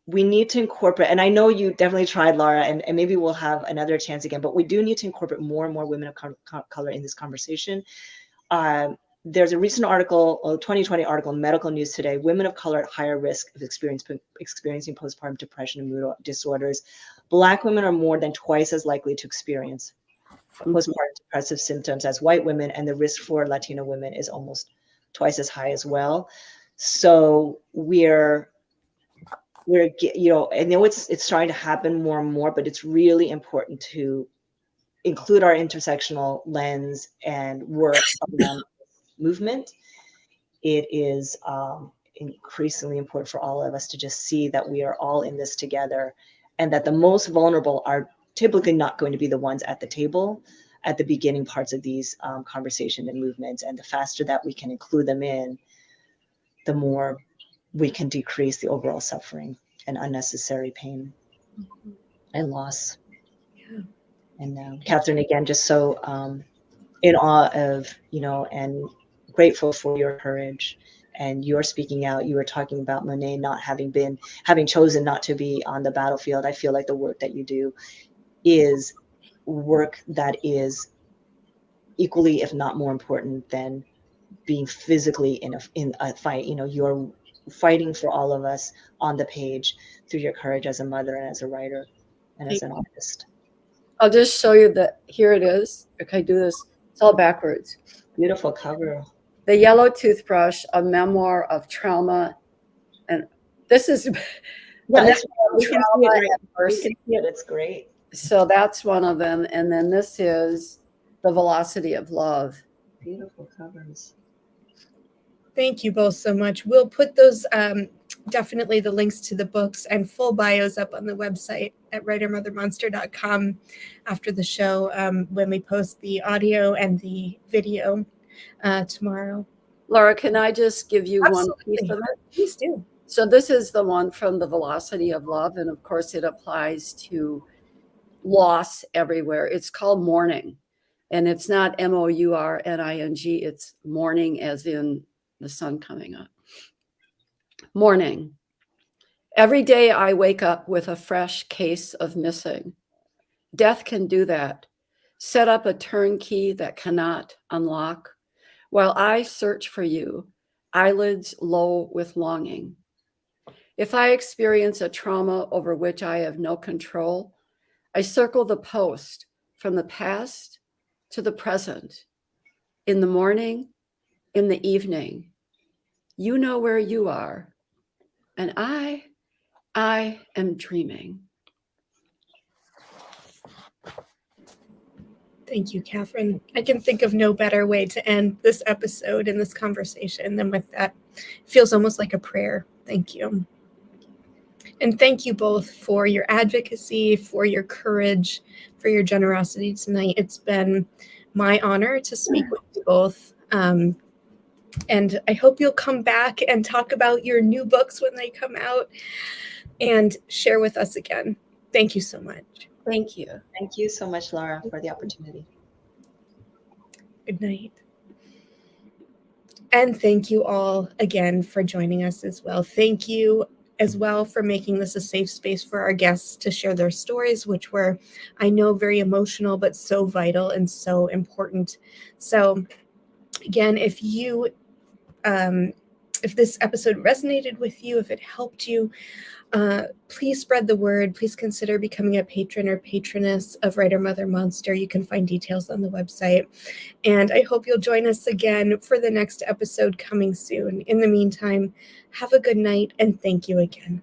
We need to incorporate, and I know you definitely tried, Laura, and maybe we'll have another chance again, but we do need to incorporate more and more women of color in this conversation. There's a recent article, a 2020 article in Medical News Today, women of color at higher risk of experiencing postpartum depression and mood disorders. Black women are more than twice as likely to experience postpartum depressive symptoms as white women, and the risk for Latino women is almost twice as high as well. So we're I know it's starting to happen more and more, but it's really important to include our intersectional lens and work around movement. It is increasingly important for all of us to just see that we are all in this together, and that the most vulnerable are typically not going to be the ones at the table at the beginning parts of these conversations and movements. And the faster that we can include them in, the more we can decrease the overall suffering and unnecessary pain and loss. Yeah. And Kathryn, again, just so in awe of, and grateful for your courage and your speaking out. You were talking about Monet not having chosen not to be on the battlefield. I feel like the work that you do is work that is equally, if not more important than being physically in a fight. You're fighting for all of us on the page through your courage as a mother and as a writer and as an artist. I'll just show you that here it is. Okay, do this. It's all backwards. Beautiful cover. The Yellow Toothbrush, a memoir of trauma. And this is we can see it. It's great. So that's one of them. And then this is The Velocity of Love. Beautiful covers. Thank you both so much. We'll put those, definitely the links to the books and full bios up on the website at writermothermonster.com after the show when we post the audio and the video tomorrow. Laura, can I just give you Absolutely. one piece of it? Please do. So this is the one from The Velocity of Love. And of course, it applies to loss everywhere. It's called Mourning. And it's not mourning. It's mourning as in the sun coming up. Morning. Every day I wake up with a fresh case of missing. Death can do that. Set up a turnkey that cannot unlock. While I search for you, eyelids low with longing. If I experience a trauma over which I have no control, I circle the post from the past to the present. In the morning, in the evening, you know where you are, and I am dreaming. Thank you, Kathryn. I can think of no better way to end this episode and this conversation than with that. It feels almost like a prayer. Thank you. And thank you both for your advocacy, for your courage, for your generosity tonight. It's been my honor to speak with you both. And I hope you'll come back and talk about your new books when they come out and share with us again. Thank you so much. Thank you. Thank you so much, Laura, for the opportunity. Good night. And thank you all again for joining us as well. Thank you as well for making this a safe space for our guests to share their stories, which were, I know, very emotional, but so vital and so important. So again, if this episode resonated with you, if it helped you, please spread the word. Please consider becoming a patron or patroness of Writer Mother Monster. You can find details on the website. And I hope you'll join us again for the next episode coming soon. In the meantime, have a good night and thank you again.